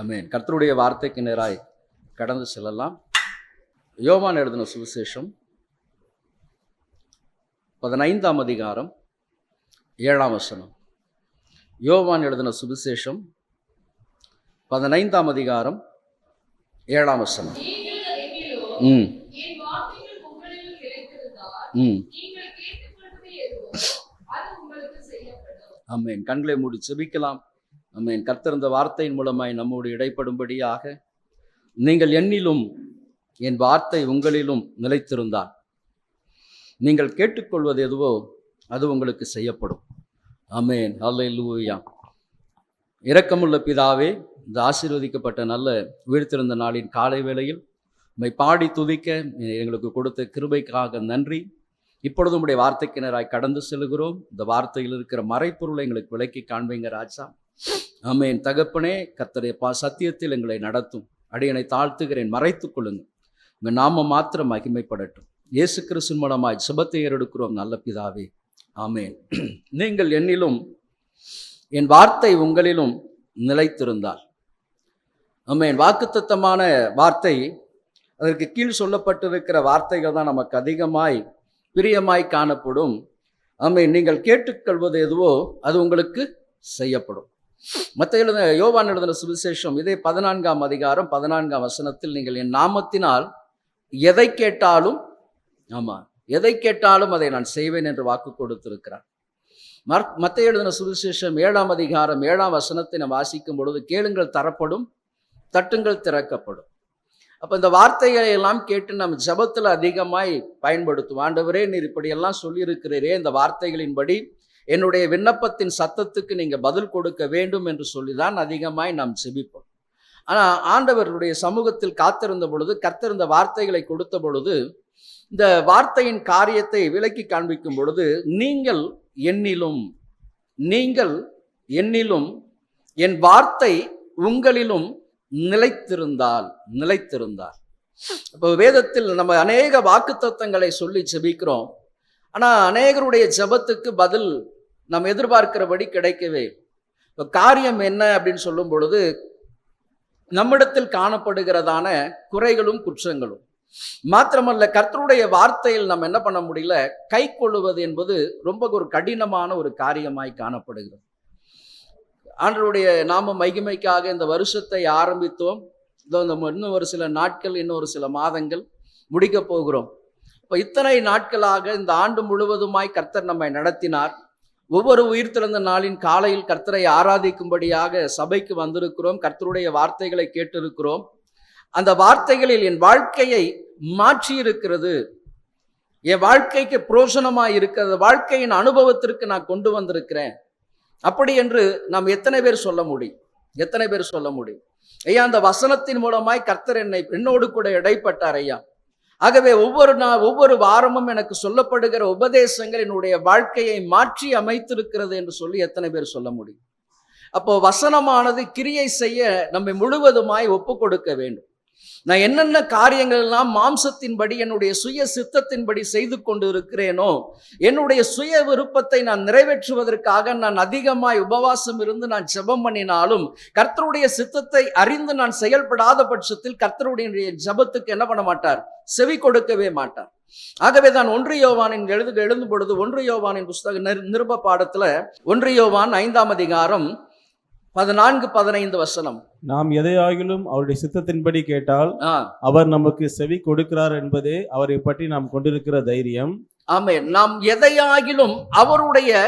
ஆமென். கர்த்தருடைய வார்த்தைக்கு நேராய் கடந்து செல்லலாம். யோவான் எழுதின சுவிசேஷம் 15ஆம் அதிகாரம் 7ஆம் வசனம். யோவான் எழுதின சுவிசேஷம் 15ஆம் அதிகாரம் 7ஆம் வசனம். ஆமென். கண்களை மூடி செபிக்கலாம். ஆமென். கர்த்தர் இந்த வார்த்தையின் மூலமாய் நம்மோடு இடைப்படும்படியாக, நீங்கள் என்னிலும் என் வார்த்தை உங்களிலும் நிலைத்திருந்தால் நீங்கள் கேட்டுக்கொள்வது எதுவோ அது உங்களுக்கு செய்யப்படும். ஆமென். அல்லேலூயா. இரக்கமுள்ள பிதாவே, இந்த ஆசீர்வதிக்கப்பட்ட நல்ல உயிர்த்திருந்த நாளின் காலை வேளையில் உம்மை பாடி துதிக்க எங்களுக்கு கொடுத்த கிருபைக்காக நன்றி. இப்பொழுது உம்முடைய வார்த்தைக்கு நேராய் கடந்து செல்கிறோம். இந்த வார்த்தையில் இருக்கிற மறைப்பொருளை எங்களுக்கு விளக்கி காண்பீங்க ராஜா. ஆமென். தகப்பனே, கர்த்தருடைய சத்தியத்தில் எங்களை நடத்தும். அடியனை தாழ்த்துகிறேன், மறைத்துக் கொள்ளுங்க. உங்கள் நாமம் மாத்திரம் மகிமைப்படட்டும். இயேசு கிறிஸ்துவின் மூலமாய் சுபத்தை ஏறெடுக்கிறோம் நல்ல பிதாவே. ஆமென். நீங்கள் என்னிலும் என் வார்த்தை உங்களிலும் நிலைத்திருந்தால். ஆமென். வாக்குத்தத்தமான வார்த்தை, அதற்கு கீழ் சொல்லப்பட்டிருக்கிற வார்த்தைகள் தான் நமக்கு அதிகமாய் பிரியமாய் காணப்படும். ஆமென். நீங்கள் கேட்டுக்கொள்வது எதுவோ அது உங்களுக்கு செய்யப்படும். யோவான் எழுதின சுவிசேஷம் இதே 14ஆம் அதிகாரம் 14ஆம் வசனத்தில், நீங்கள் என் நாமத்தினால் எதை கேட்டாலும், எதை கேட்டாலும் அதை நான் செய்வேன் என்று வாக்கு கொடுத்திருக்கிறார். மத்தேயு எழுதின சுவிசேஷம் 7ஆம் அதிகாரம் 7ஆம் வசனத்தை நாம் வாசிக்கும் பொழுது, கேளுங்கள் தரப்படும், தட்டுங்கள் திறக்கப்படும். அப்போ இந்த வார்த்தைகளை எல்லாம் கேட்டு நம்ம ஜபத்தில் அதிகமாய் பயன்படுத்தும். ஆண்டவரே, நீர் இப்படியெல்லாம் சொல்லியிருக்கிறீரே, இந்த வார்த்தைகளின்படி என்னுடைய விண்ணப்பத்தின் சத்தத்துக்கு நீங்கள் பதில் கொடுக்க வேண்டும் என்று சொல்லி தான் அதிகமாய் நாம் செபிப்போம். ஆனால் ஆண்டவருடைய சமூகத்தில் காத்திருந்த பொழுது, கர்த்தர் இந்த வார்த்தைகளை கொடுத்த பொழுது, இந்த வார்த்தையின் காரியத்தை விளக்கி காண்பிக்கும் பொழுது, நீங்கள் என்னிலும் என் வார்த்தை உங்களிலும் நிலைத்திருந்தால். இப்போ வேதத்தில் நம்ம அநேக வாக்குத்தத்தங்களை சொல்லி ஜெபிக்கிறோம். ஆனால் அநேகருடைய ஜெபத்துக்கு பதில் நம்ம எதிர்பார்க்கிறபடி கிடைக்கவே. இப்போ காரியம் என்ன அப்படின்னு சொல்லும் பொழுது, நம்மிடத்தில் காணப்படுகிறதான குறைகளும் குற்றங்களும் மாத்திரமல்ல, கர்த்தருடைய வார்த்தையில் நம்ம என்ன பண்ண முடியல, கை கொள்ளுவது என்பது ரொம்ப ஒரு கடினமான ஒரு காரியமாய் காணப்படுகிறது. ஆண்டவருடைய நாம மகிமைக்காக இந்த வருஷத்தை ஆரம்பித்தோம். இன்னும் ஒரு சில நாட்கள், இன்னும் ஒரு சில மாதங்கள் முடிக்க போகிறோம். இப்போ இத்தனை நாட்களாக இந்த ஆண்டு முழுவதுமாய் கர்த்தர் நம்மை நடத்தினார். ஒவ்வொரு உயிர்த்தெழுந்த நாளின் காலையில் கர்த்தரை ஆராதிக்கும்படியாக சபைக்கு வந்திருக்கிறோம். கர்த்தருடைய வார்த்தைகளை கேட்டிருக்கிறோம். அந்த வார்த்தைகளில் என் வாழ்க்கையை மாற்றி இருக்கிறது, என் வாழ்க்கைக்கு புரோஜனமாய் இருக்கிறது, வாழ்க்கையின் அனுபவத்திற்கு நான் கொண்டு வந்திருக்கிறேன். அப்படி என்று நாம் எத்தனை பேர் சொல்ல முடியும்? ஐயா, அந்த வசனத்தின் மூலமாய் கர்த்தர் என்னோடு கூட இடைப்பட்டார் ஐயா. ஆகவே ஒவ்வொரு வாரமும் எனக்கு சொல்லப்படுகிற உபதேசங்கள் என்னுடைய வாழ்க்கையை மாற்றி அமைத்திருக்கிறது என்று சொல்லி எத்தனை பேர் சொல்ல முடியும்? அப்போ வசனமானது கிரியை செய்ய நம்மை முழுவதுமாய் ஒப்பு கொடுக்க வேண்டும். நான் என்னென்ன காரியங்கள் எல்லாம் மாம்சத்தின்படி என்னுடைய சுய சித்தத்தின்படி செய்து கொண்டு இருக்கிறேனோ, என்னுடைய சுய விருப்பத்தை நான் நிறைவேற்றுவதற்காக நான் அதிகமாய் உபவாசம் இருந்து நான் ஜெபம் பண்ணினாலும், கர்த்தருடைய சித்தத்தை அறிந்து நான் செயல்படாத பட்சத்தில் கர்த்தருடைய ஜெபத்துக்கு என்ன பண்ண மாட்டார்? செவி கொடுக்கவே மாட்டார். ஆகவே தான் 1 யோவானின் எழுதும் பொழுது 1 யோவானின் புஸ்தக நிருப பாடத்துல 1 யோவான் 5ஆம் அதிகாரம் 14-15 வசனம், நாம் எதையாகிலும் அவருடைய சித்தத்தின்படி கேட்டால் அவர் நமக்கு செவி கொடுக்கிறார் என்பதே அவரை பற்றி நாம் கொண்டிருக்கிற தைரியம். ஆமென். நாம் எதையாகிலும் அவருடைய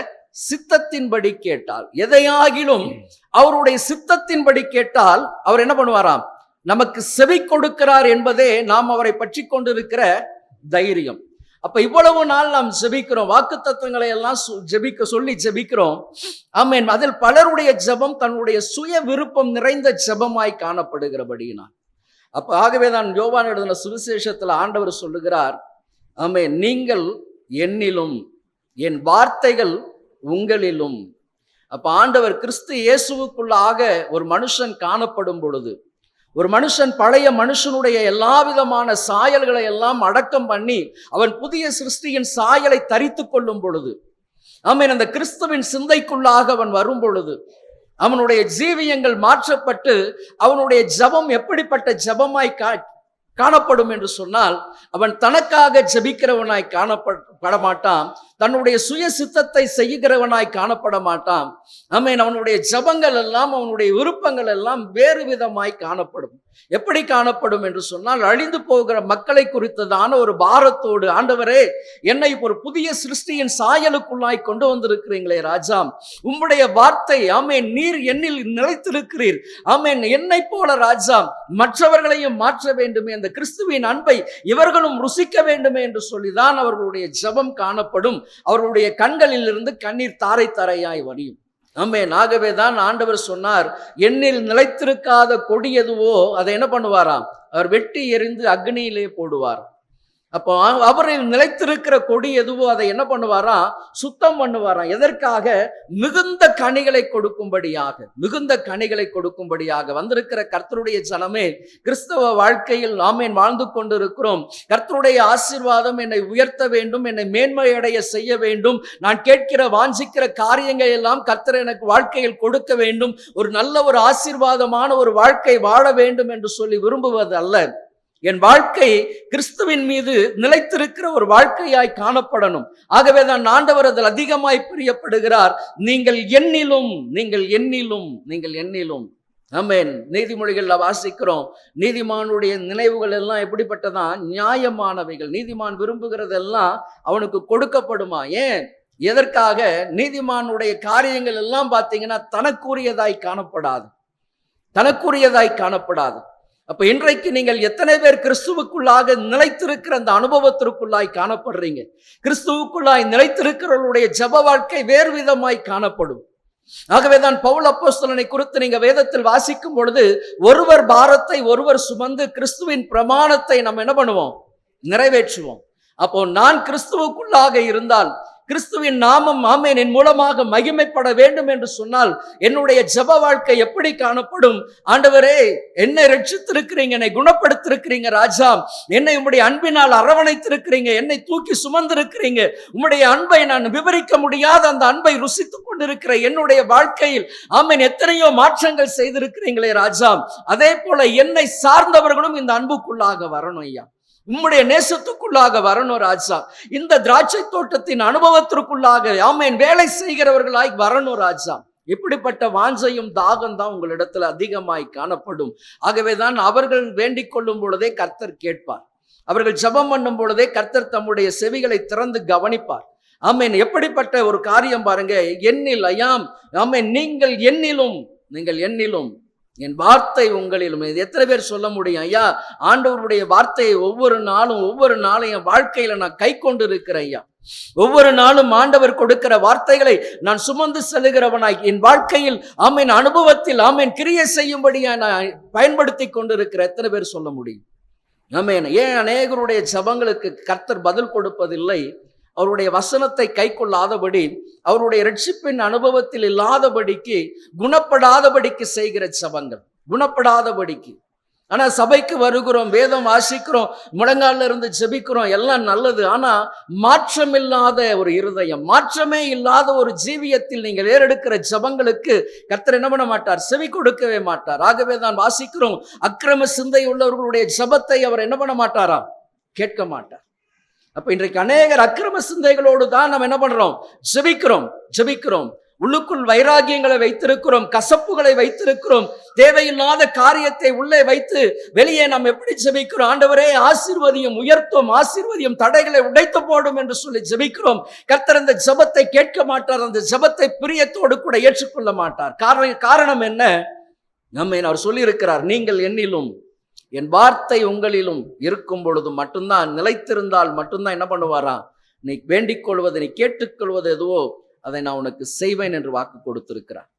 சித்தத்தின்படி கேட்டால், எதையாகிலும் அவருடைய சித்தத்தின்படி கேட்டால் அவர் என்ன பண்ணுவாராம்? நமக்கு செவி கொடுக்கிறார் என்பதே நாம் அவரை பற்றி கொண்டிருக்கிற தைரியம். அப்ப இவ்வளவு நாள் நாம் ஜெபிக்கிறோம், வாக்கு தத்துவங்களை எல்லாம் ஜெபிக்கிறோம். ஆமென். அதில் பலருடைய ஜெபம் தன்னுடைய சுய விருப்பம் நிறைந்த ஜெபமாய் காணப்படுகிறபடியினால், அப்ப ஆகவே தான் யோவான் எழுதின சுவிசேஷத்துல ஆண்டவர் சொல்லுகிறார், ஆமென், நீங்கள் என்னிலும் என் வார்த்தைகள் உங்களிலும். அப்ப ஆண்டவர் கிறிஸ்து இயேசுவுக்குள்ளாக ஒரு மனுஷன் காணப்படும் பொழுது, ஒரு மனுஷன் பழைய மனுஷனுடைய எல்லா விதமான சாயல்களை எல்லாம் அடக்கம் பண்ணி அவன் புதிய சிருஷ்டியின் சாயலை தரித்து கொள்ளும் பொழுது, ஆமென், அந்த கிறிஸ்துவின் சிந்தைக்குள்ளாக அவன் வரும் பொழுது, அவனுடைய ஜீவியங்கள் மாற்றப்பட்டு அவனுடைய ஜெபம் எப்படிப்பட்ட ஜெபமாய் காணப்படும் என்று சொன்னால், அவன் தனக்காக ஜெபிக்கிறவனாய் காணப்பட மாட்டான், தன்னுடைய சுய சித்தத்தை செய்கிறவனாய் காணப்பட மாட்டான். ஆமென். அவனுடைய ஜெபங்கள் எல்லாம், அவனுடைய விருப்பங்கள் எல்லாம் வேறு விதமாய் காணப்படும். எப்படி காணப்படும் என்று சொன்னால், அழிந்து போகிற மக்களை குறித்ததான ஒரு பாரத்தோடு, ஆண்டவரே என்னை ஒரு புதிய சிருஷ்டியின் சாயலுக்குள்ளாய் கொண்டு வந்திருக்கிறீங்களே ராஜா, உம்முடைய வார்த்தை, ஆமென், நீர் என்னில் நிலைத்திருக்கிறீர், ஆமென், என்னை போல ராஜா மற்றவர்களையும் மாற்ற வேண்டுமே, அந்த கிறிஸ்துவின் அன்பை இவர்களும் ருசிக்க வேண்டுமே என்று சொல்லிதான் அவர்களுடைய ஜெபம் காணப்படும். அவர்களுடைய கண்களில் இருந்து கண்ணீர் தாரை தாரையாய் வடியும். ஆமென். ஆகவேதான் ஆண்டவர் சொன்னார், என்னில் நிலைத்திருக்காத கொடி எதுவோ அதை என்ன பண்ணுவாராம், அவர் வெட்டி எறிந்து அக்னியிலே போடுவார். அப்போ அவரில் நிலைத்திருக்கிற கொடி எதுவோ அதை என்ன பண்ணுவாராம், சுத்தம் பண்ணுவாராம். எதற்காக? மிகுந்த கனிகளை கொடுக்கும்படியாக, மிகுந்த கனிகளை கொடுக்கும்படியாக. வந்திருக்கிற கர்த்தருடைய ஜனமே, கிறிஸ்தவ வாழ்க்கையில் ஆமென் வாழ்ந்து கொண்டிருக்கிறோம். கர்த்தருடைய ஆசீர்வாதம் என்னை உயர்த்த வேண்டும், என்னை மேன்மையடைய செய்ய வேண்டும், நான் கேட்கிற வாஞ்சிக்கிற காரியங்கள் எல்லாம் கர்த்தர் எனக்கு வாழ்க்கையில் கொடுக்க வேண்டும், ஒரு நல்ல ஒரு ஆசீர்வாதமான ஒரு வாழ்க்கை வாழ வேண்டும் என்று சொல்லி விரும்புவது அல்ல. என் வாழ்க்கை கிறிஸ்துவின் மீது நிலைத்திருக்கிற ஒரு வாழ்க்கையாய் காணப்படணும். ஆகவே தான் ஆண்டவர் அதில் அதிகமாய் பிரியப்படுகிறார். நீங்கள் என்னிலும், நீங்கள் என்னிலும், நீங்கள் என்னிலும். ஆமென். நீதிமொழிகள்ல வாசிக்கிறோம், நீதிமானுடைய நினைவுகள் எல்லாம் எப்படிப்பட்டதான், நியாயமானவைகள். நீதிமான் விரும்புகிறதெல்லாம் அவனுக்கு கொடுக்கப்படுமா? ஏன்? எதற்காக? நீதிமானுடைய காரியங்கள் எல்லாம் பார்த்தீங்கன்னா தனக்குரியதாய் காணப்படாது, தனக்குரியதாய் காணப்படாது. அப்ப இன்றைக்கு நீங்கள் எத்தனை பேர் கிறிஸ்துவுக்குள்ளாக நிலைத்திருக்கிற அந்த அனுபவத்திற்குள்ளாய் காணப்படுறீங்க? கிறிஸ்துவுக்குள்ளாய் நிலைத்திருக்கிறவர்களுடைய ஜெப வாழ்க்கை வேறு விதமாய் காணப்படும். ஆகவேதான் பவுல் அப்போஸ்தலனை குறித்து நீங்க வேதத்தில் வாசிக்கும் பொழுது, ஒருவர் பாரத்தை ஒருவர் சுமந்து கிறிஸ்துவின் பிரமாணத்தை நம்ம என்ன பண்ணுவோம், நிறைவேற்றுவோம். அப்போ நான் கிறிஸ்துவுக்குள்ளாக இருந்தால், கிறிஸ்துவின் நாமம் ஆமென் என் மூலமாக மகிமைப்பட வேண்டும் என்று சொன்னால், என்னுடைய ஜெப வாழ்க்கை எப்படி காணப்படும்? ஆண்டவரே என்னை ரட்சித்திருக்கிறீங்க, என்னை குணப்படுத்திருக்கிறீங்க ராஜா, என்னை உம்முடைய அன்பினால் அரவணைத்திருக்கிறீங்க, என்னை தூக்கி சுமந்திருக்கிறீங்க, உம்முடைய அன்பை நான் விவரிக்க முடியாத அந்த அன்பை ருசித்துக் கொண்டிருக்கிற என்னுடைய வாழ்க்கையில் ஆமென் எத்தனையோ மாற்றங்கள் செய்திருக்கிறீங்களே ராஜா, அதே போல என்னை சார்ந்தவர்களும் இந்த அன்புக்குள்ளாக வரணும் ஐயா, உம்முடைய நேசத்துக்குள்ளாக வரணும் ராஜா, இந்த திராட்சை தோட்டத்தின் அனுபவத்திற்குள்ளாக ஆமென் வேலை செய்கிறவர்களாய் வரணும் ராஜா. இப்படிப்பட்ட வாஞ்சையும் தாகம் தான் உங்களிடத்துல அதிகமாய் காணப்படும். ஆகவேதான் அவர்கள் வேண்டிக் கொள்ளும் பொழுதே கர்த்தர் கேட்பார், அவர்கள் ஜெபம் பண்ணும் பொழுதே கர்த்தர் தம்முடைய செவிகளை திறந்து கவனிப்பார். ஆமென். எப்படிப்பட்ட ஒரு காரியம் பாருங்க, என்னில் ஐயாம், ஆமென், நீங்கள் என்னிலும், நீங்கள் என்னிலும், என் வார்த்தை உங்களிலும். இது எத்தனை பேர் சொல்ல முடியும்? ஐயா, ஆண்டவருடைய வார்த்தையை ஒவ்வொரு நாளும் என் வாழ்க்கையில நான் கை கொண்டு இருக்கிறேன் ஐயா, ஒவ்வொரு நாளும் ஆண்டவர் கொடுக்கிற வார்த்தைகளை நான் சுமந்து செல்லுகிறவனாய் என் வாழ்க்கையில் ஆமென் அனுபவத்தில் ஆமென் கிரியை செய்யும்படியா நான் பயன்படுத்தி கொண்டிருக்கிற எத்தனை பேர் சொல்ல முடியும்? ஆமென். ஏன் அநேகருடைய ஜெபங்களுக்கு கர்த்தர் பதில் கொடுப்பதில்லை? அவருடைய வசனத்தை கை கொள்ளாதபடி, அவருடைய ரட்சிப்பின் அனுபவத்தில் இல்லாதபடிக்கு, குணப்படாதபடிக்கு செய்கிற ஜெபங்கள், குணப்படாதபடிக்கு. ஆனா சபைக்கு வருகிறோம், வேதம் வாசிக்கிறோம், முழங்கால இருந்து ஜெபிக்கிறோம், எல்லாம் நல்லது. ஆனா மாற்றம் இல்லாத ஒரு இருதயம், மாற்றமே இல்லாத ஒரு ஜீவியத்தில் நீங்கள் ஏறெடுக்கிற ஜெபங்களுக்கு கர்த்தர் என்ன பண்ண மாட்டார், செவி கொடுக்கவே மாட்டார். ஆகவே தான் வாசிக்கிறோம், அக்கிரம சிந்தை உள்ளவர்களுடைய ஜெபத்தை அவர் என்ன பண்ண மாட்டாரா, கேட்க மாட்டார். அப்ப இன்றைக்கு அநேகர் அக்கிரம சிந்தைகளோடு தான் நம்ம என்ன பண்றோம், ஜெபிக்கிறோம். உள்ளுக்குள் வைராகியங்களை வைத்திருக்கிறோம், கசப்புகளை வைத்திருக்கிறோம், தேவையில்லாத காரியத்தை உள்ளே வைத்து வெளியே நாம் எப்படி ஜெபிக்கிறோம்? ஆண்டவரே ஆசீர்வதியும், உயர்த்தும், ஆசீர்வதியும், தடைகளை உடைத்து போடும் என்று சொல்லி ஜெபிக்கிறோம். கர்த்தர் அந்த ஜெபத்தை கேட்க மாட்டார், அந்த ஜெபத்தை பிரியத்தோடு கூட ஏற்றுக்கொள்ள மாட்டார். காரணம் என்ன? நம்ம அவர் சொல்லி இருக்கிறார், நீங்கள் என்னிலும் என் வார்த்தை உங்களிலும் இருக்கும் பொழுது மட்டும்தான், நிலைத்திருந்தால் மட்டும்தான் என்ன பண்ணுவாரா, நீ வேண்டிக் கொள்வது, நீ கேட்டுக்கொள்வது எதுவோ அதை நான் உனக்கு செய்வேன் என்று வாக்கு கொடுத்திருக்கிறார்.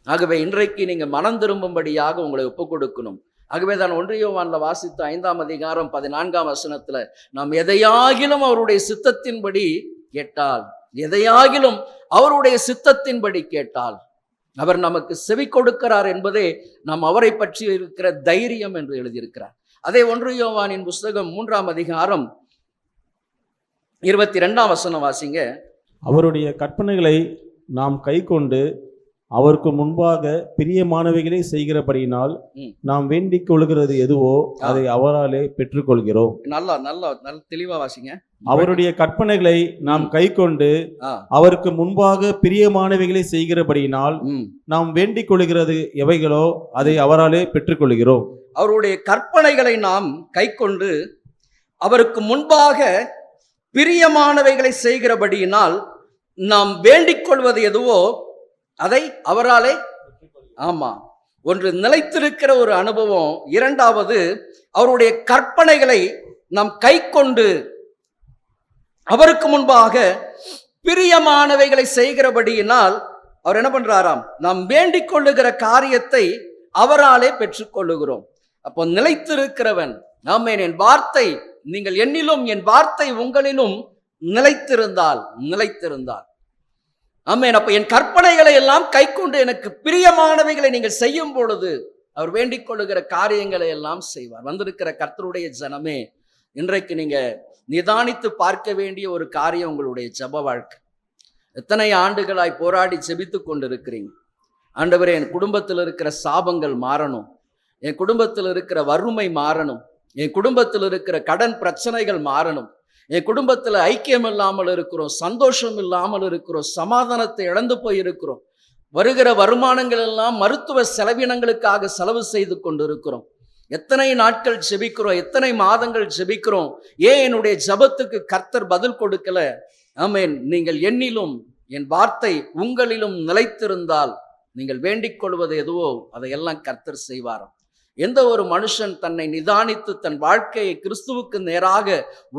ஆகவே இன்றைக்கு நீங்க மனம் திரும்பும்படியாக உங்களை ஒப்புக் கொடுக்கணும். ஆகவே தான் 1 யோவான்ல வாசித்த 5ஆம் அதிகாரம் 14ஆம் வசனத்துல, நாம் எதையாகிலும் அவருடைய சித்தத்தின்படி கேட்டால், எதையாகிலும் அவருடைய சித்தத்தின்படி கேட்டால் அவர் நமக்கு செவி கொடுக்கிறார் என்பதே நாம் அவரை பற்றி இருக்கிற தைரியம் என்று எழுதியிருக்கிறார். அதே 1 யோவானின் புஸ்தகம் 3ஆம் அதிகாரம் 22ஆம் வசனம் வாசிங்க. அவருடைய கற்பனைகளை நாம் கைக்கொண்டு அவருக்கு முன்பாக பிரியமானவைகளை செய்கிறபடியினால் ம். நாம் வேண்டிக் கொள்கிறது எதுவோ அதை அவராலே பெற்றுக்கொள்கிறோம். நல்லா நல்லா நல்ல தெளிவா வாசிங்க. அவருடைய கற்பனைகளை நாம் கைக்கொண்டு ஆ, அவருக்கு முன்பாக பிரியமானவைகளை செய்கிறபடியினால் ம். நாம் வேண்டிக் கொள்கிறது எவைகளோ அதை அவராலே பெற்றுக்கொள்கிறோம். அவருடைய கற்பனைகளை நாம் கைக்கொண்டு அவருக்கு முன்பாக பிரியமானவைகளை செய்கிறபடியினால் நாம் வேண்டிக் கொள்வது எதுவோ அதை அவராலே, ஆமா, ஒன்று நிலைத்திருக்கிற ஒரு அனுபவம். இரண்டாவது, அவருடைய கற்பனைகளை நாம் கைக்கொண்டு அவருக்கு முன்பாக பிரியமானவைகளை செய்கிறபடியினால் அவர் என்ன பண்றாராம், நாம் வேண்டிக் கொள்ளுகிற காரியத்தை அவராலே பெற்றுக்கொள்ளுகிறோம். அப்போ நிலைத்திருக்கிறவன், ஆமென், என் வார்த்தை நீங்கள் என்னிலும் என் வார்த்தை உங்களிலும் நிலைத்திருந்தால் ஆமென். அப்ப என் கற்பனைகளை எல்லாம் கைக்கொண்டு எனக்கு பிரியமானவைகளை நீங்கள் செய்யும் பொழுது அவர் வேண்டிக் கொள்ளுகிற காரியங்களை எல்லாம் செய்வார். வந்திருக்கிற கர்த்தருடைய ஜனமே, இன்றைக்கு நீங்க நிதானித்து பார்க்க வேண்டிய ஒரு காரியம் உங்களுடைய ஜெப வாழ்க்கை. எத்தனை ஆண்டுகளாய் போராடி ஜெபித்து கொண்டிருக்கிறீங்க. ஆண்டவரே, என் குடும்பத்தில் இருக்கிற சாபங்கள் மாறணும், என் குடும்பத்தில் இருக்கிற வறுமை மாறணும், என் குடும்பத்தில் இருக்கிற கடன் பிரச்சனைகள் மாறணும், என் குடும்பத்தில் ஐக்கியம் இல்லாமல் இருக்கிறோம், சந்தோஷம் இல்லாமல் இருக்கிறோம், சமாதானத்தை இழந்து போயிருக்கிறோம், வருகிற வருமானங்கள் எல்லாம் மருத்துவ செலவினங்களுக்காக செலவு செய்து கொண்டிருக்கிறோம். எத்தனை நாட்கள் ஜெபிக்கிறோம், எத்தனை மாதங்கள் ஜெபிக்கிறோம், ஏன் என்னுடைய ஜெபத்துக்கு கர்த்தர் பதில் கொடுக்கல? ஆமென். நீங்கள் என்னிலும் என் வார்த்தை உங்களிலும் நிலைத்திருந்தால் நீங்கள் வேண்டிக் கொள்வது எதுவோ அதையெல்லாம் கர்த்தர் செய்வாராம். எந்த ஒரு மனுஷன் தன்னை நிதானித்து தன் வாழ்க்கையை கிறிஸ்துவுக்கு நேராக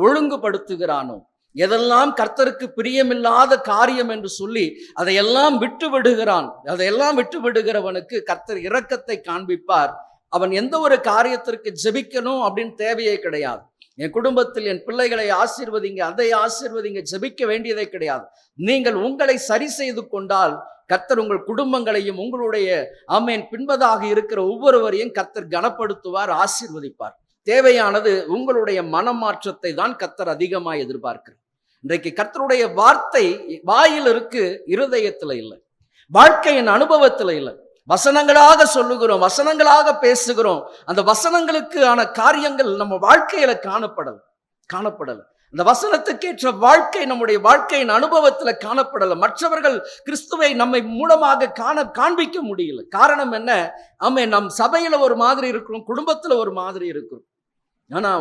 ஒழுங்குபடுத்துகிறானோ, எதெல்லாம் கர்த்தருக்கு பிரியமில்லாத காரியம் என்று சொல்லி அதையெல்லாம் விட்டு விடுகிறான், அதையெல்லாம் விட்டு விடுகிறவனுக்கு கர்த்தர் இரக்கத்தை காண்பிப்பார். அவன் எந்த ஒரு காரியத்திற்கு ஜெபிக்கணும் அப்படின்னு தேவையே கிடையாது. என் குடும்பத்தில் என் பிள்ளைகளை ஆசீர்வதிங்க, அதை ஆசீர்வதிங்க, ஜெபிக்க வேண்டியதே கிடையாது. நீங்கள் உங்களை சரி செய்து கொண்டால் கர்த்தர் உங்கள் குடும்பங்களையும் உங்களுடைய ஆமென் பின்பதாக இருக்கிற ஒவ்வொருவரையும் கர்த்தர் கனப்படுத்துவார், ஆசீர்வதிப்பார். தேவையானது உங்களுடைய மனமாற்றத்தை தான் கர்த்தர் அதிகமாக எதிர்பார்க்கிறார். இன்றைக்கு கர்த்தருடைய வார்த்தை வாயில் இருக்கு, இருதயத்தில் இல்லை, வாழ்க்கையின் அனுபவத்தில் இல்லை. வசனங்களாக சொல்லுகிறோம், வசனங்களாக பேசுகிறோம், அந்த வசனங்களுக்கு ஆன காரியங்கள் நம்ம வாழ்க்கையில காணப்படல. அந்த வசனத்துக்கேற்ற வாழ்க்கை நம்முடைய வாழ்க்கையின் அனுபவத்துல காணப்படல. மற்றவர்கள் கிறிஸ்துவை நம்மை மூலமாக காண்பிக்க முடியல. காரணம் என்ன? ஆமென், நம் சபையில ஒரு மாதிரி இருக்கிறோம், குடும்பத்துல ஒரு மாதிரி இருக்கிறோம். ஆனா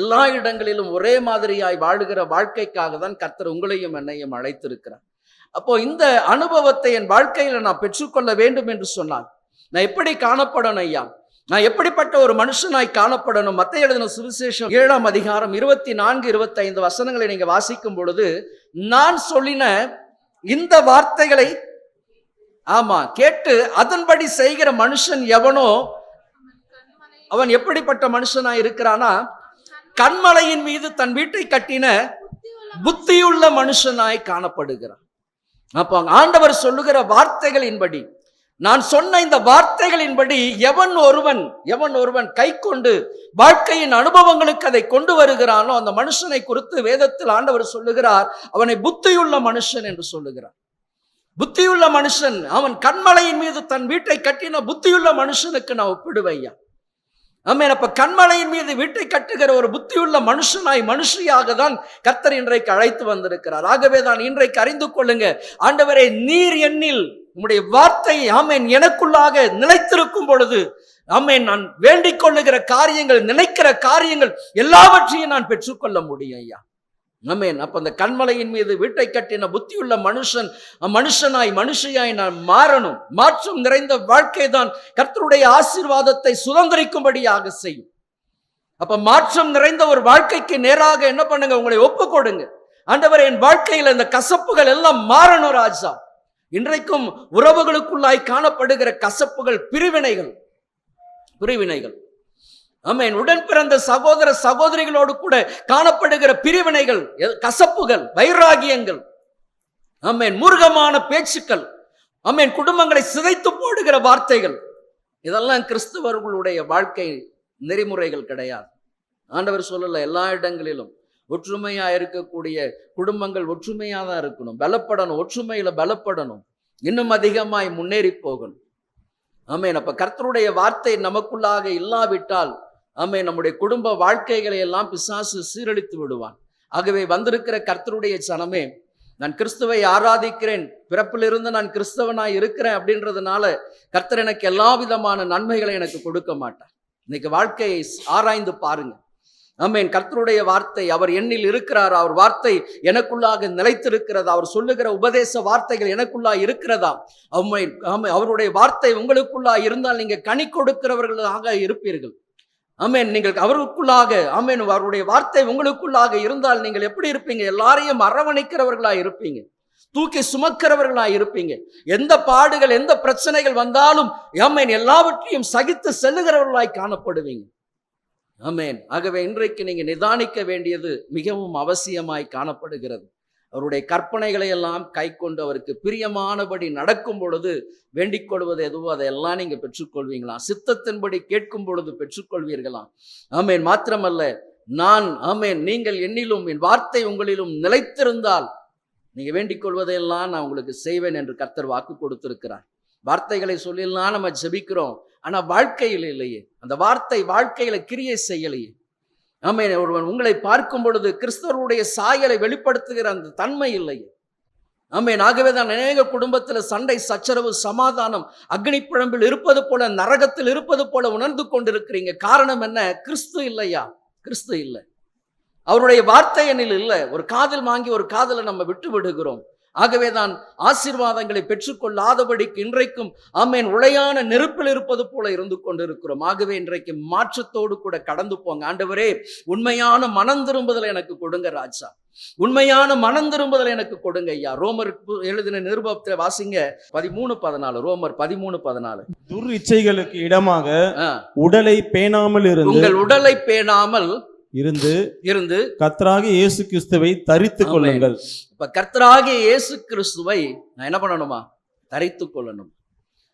எல்லா இடங்களிலும் ஒரே மாதிரியாய் வாழுகிற வாழ்க்கைக்காக தான் கர்த்தர் உங்களையும் என்னையும் அழைத்திருக்கிறார். அப்போ இந்த அனுபவத்தை என் வாழ்க்கையில நான் பெற்றுக்கொள்ள வேண்டும் என்று சொன்னால் நான் எப்படி காணப்படணும் ஐயா? நான் எப்படிப்பட்ட ஒரு மனுஷனாய் காணப்படணும்? மத்தேயு எழுதின சுவிசேஷம் 7ஆம் அதிகாரம் 24, 25 வசனங்களை நீங்க வாசிக்கும் பொழுது, நான் சொல்லின இந்த வார்த்தைகளை கேட்டு அதன்படி செய்கிற மனுஷன் எவனோ அவன் எப்படிப்பட்ட மனுஷனாய் இருக்கிறானா, கன்மலையின் மீது தன் வீட்டை கட்டின புத்தியுள்ள மனுஷனாய் காணப்படுகிறான். அப்போ ஆண்டவர் சொல்லுகிற வார்த்தைகளின்படி, நான் சொன்ன இந்த வார்த்தைகளின்படி எவன் ஒருவன் கை கொண்டு வாழ்க்கையின் அனுபவங்களுக்கு அதை கொண்டு வருகிறானோ அந்த மனுஷனை குறித்து வேதத்தில் ஆண்டவர் சொல்லுகிறார், அவனை புத்தியுள்ள மனுஷன் என்று சொல்லுகிறார். புத்தியுள்ள மனுஷன், அவன் கன்மலையின் மீது தன் வீட்டை கட்டின புத்தியுள்ள மனுஷனுக்கு நான் ஒப்பிடுவையா. ஆமென். அப்ப கன்மலையின் மீது வீட்டை கட்டுகிற ஒரு புத்தியுள்ள மனுஷனாய், மனுஷியாக தான் கர்த்தர் இன்றைக்கு அழைத்து வந்திருக்கிறார். ஆகவே தான் இன்றைக்கு அறிந்து கொள்ளுங்க, ஆண்டவரே, நீர் என்னில் உம்முடைய வார்த்தை ஆமென் எனக்குள்ளாக நிலைத்திருக்கும் பொழுது ஆமென் நான் வேண்டிக் கொள்ளுகிற காரியங்கள், நினைக்கிற காரியங்கள் எல்லாவற்றையும் நான் பெற்றுக்கொள்ள முடியும் ஐயா. ஆமென். அப்ப அந்த கன்மலையின் மீது வீட்டை கட்டின புத்தியுள்ள மனுஷனாய் மனுஷியாய் நான் மாறணும். மாற்றம் நிறைந்த வாழ்க்கை தான் கர்த்தருடைய ஆசீர்வாதத்தை சுதந்திரிக்கும்படியாக செய்யும். அப்ப மாற்றம் நிறைந்த ஒரு வாழ்க்கைக்கு நேராக என்ன பண்ணுங்க, உங்களை ஒப்பு கொடுங்க. ஆண்டவரே, என் வாழ்க்கையில இந்த கசப்புகள் எல்லாம் மாறணும் ராஜா. இன்றைக்கும் உறவுகளுக்குள்ளாய் காணப்படுகிற கசப்புகள், பிரிவினைகள் ஆமென், உடன் பிறந்த சகோதர சகோதரிகளோடு கூட காணப்படுகிற பிரிவினைகள், கசப்புகள், வைராகியங்கள், ஆமென், மூர்க்கமான பேச்சுக்கள், ஆமென், குடும்பங்களை சிதைத்து போடுகிற வார்த்தைகள், இதெல்லாம் கிறிஸ்தவர்களுடைய வாழ்க்கை நெறிமுறைகள் கிடையாது. ஆண்டவர் சொல்லல, எல்லா இடங்களிலும் ஒற்றுமையா இருக்கக்கூடிய குடும்பங்கள் ஒற்றுமையா தான் இருக்கணும், பலப்படணும், ஒற்றுமையில பலப்படணும். இன்னும் அதிகமாய் முன்னேறி போகணும். ஆமென். அப்ப கர்த்தருடைய வார்த்தை நமக்குள்ளாக இல்லாவிட்டால் ஆமென், நம்முடைய குடும்ப வாழ்க்கைகளை எல்லாம் பிசாசு சீரழித்து விடுவான். ஆகவே வந்திருக்கிற கர்த்தருடைய சனமே, நான் கிறிஸ்துவை ஆராதிக்கிறேன், பிறப்பிலிருந்து நான் கிறிஸ்தவனாய் இருக்கிறேன் அப்படின்றதுனால கர்த்தர் எனக்கு எல்லா விதமான நன்மைகளை எனக்கு கொடுக்க மாட்டார். இன்னைக்கு வாழ்க்கையை ஆராய்ந்து பாருங்க. ஆமென். கர்த்தருடைய வார்த்தை, அவர் என்னில் இருக்கிறார், அவர் வார்த்தை எனக்குள்ளாக நிலைத்திருக்கிறதா, அவர் சொல்லுகிற உபதேச வார்த்தைகள் எனக்குள்ளாக இருக்கிறதா? அவருடைய வார்த்தை உங்களுக்குள்ளாக இருந்தால் நீங்க கனி கொடுக்கிறவர்களாக இருப்பீர்கள். ஆமென். நீங்கள் அவருக்குள்ளாக, ஆமென், அவருடைய வார்த்தை உங்களுக்குள்ளாக இருந்தால் நீங்கள் எப்படி இருப்பீங்க? எல்லாரையும் அரவணைக்கிறவர்களாக இருப்பீங்க, தூக்கி சுமக்கிறவர்களாக இருப்பீங்க. எந்த பாடுகள் எந்த பிரச்சனைகள் வந்தாலும் ஆமென் எல்லாவற்றையும் சகித்து செல்லுகிறவர்களாய் காணப்படுவீங்க. ஆமென். ஆகவே இன்றைக்கு நீங்க நிதானிக்க வேண்டியது மிகவும் அவசியமாய் காணப்படுகிறது. அவருடைய கற்பனைகளை எல்லாம் கை கொண்டு அவருக்கு பிரியமானபடி நடக்கும் பொழுது வேண்டிக் கொள்வது எதுவோ அதையெல்லாம் நீங்க பெற்றுக்கொள்வீங்களா? சித்தத்தின்படி கேட்கும் பொழுது பெற்றுக்கொள்வீர்களாம். ஆமென். மாத்திரமல்ல, ஆமென், நீங்கள் என்னிலும் என் வார்த்தை உங்களிலும் நிலைத்திருந்தால் நீங்க வேண்டிக் கொள்வதையெல்லாம் நான் உங்களுக்கு செய்வேன் என்று கர்த்தர் வாக்கு கொடுத்திருக்கிறார். வார்த்தைகளை சொல்லிலாம் நம்ம ஜெபிக்கிறோம், ஆனா வாழ்க்கையில் இல்லையே, அந்த வார்த்தை வாழ்க்கையில கிரியை செய்யலையே. ஆமென். ஒருவன் உங்களை பார்க்கும் பொழுது கிறிஸ்தவருடைய சாயலை வெளிப்படுத்துகிற அந்த தன்மை இல்லையே. ஆமென். ஆகவே தான் அநேக குடும்பத்தில் சண்டை, சச்சரவு, சமாதானம் அக்னி பிழம்பில் இருப்பது போல, நரகத்தில் இருப்பது போல உணர்ந்து கொண்டிருக்கிறீங்க. காரணம் என்ன? கிறிஸ்து இல்லையா? கிறிஸ்து இல்லை, அவருடைய வார்த்தை என்னில் இல்லை. ஒரு காதில் வாங்கி ஒரு காதலை நம்ம விட்டு விடுகிறோம். ஆகவே தான் ஆசீர்வாதங்களை பெற்றுக்கொள்ளாதபடிக்கு இன்றைக்கும் ஆமென் உளையான நெருப்பில் இருப்பது போல இருந்து கொண்டிருக்கிறோம். ஆகவே இன்றைக்கு மாற்றத்தோடு கூட கடந்து போங்க. ஆண்டவரே, உண்மையான மனம் திரும்புதலை எனக்கு கொடுங்க ராஜா, உண்மையான மனம் திரும்புதலை எனக்கு கொடுங்க ஐயா. ரோமர் எழுதின நிருபத்தில் வாசிங்க 13:14. ரோமர் 13:14. துர் இச்சைகளுக்கு இடமாக உடலை பேணாமல் இருந்து, உங்கள் உடலை பேணாமல் இருந்து கர்த்தராகிய இயேசு கிறிஸ்துவை தரித்துக் கொள்ளுங்கள். இப்ப கர்த்தராகிய இயேசு கிறிஸ்துவை நான் என்ன பண்ணணுமா? தரித்துக் கொள்ளணும்.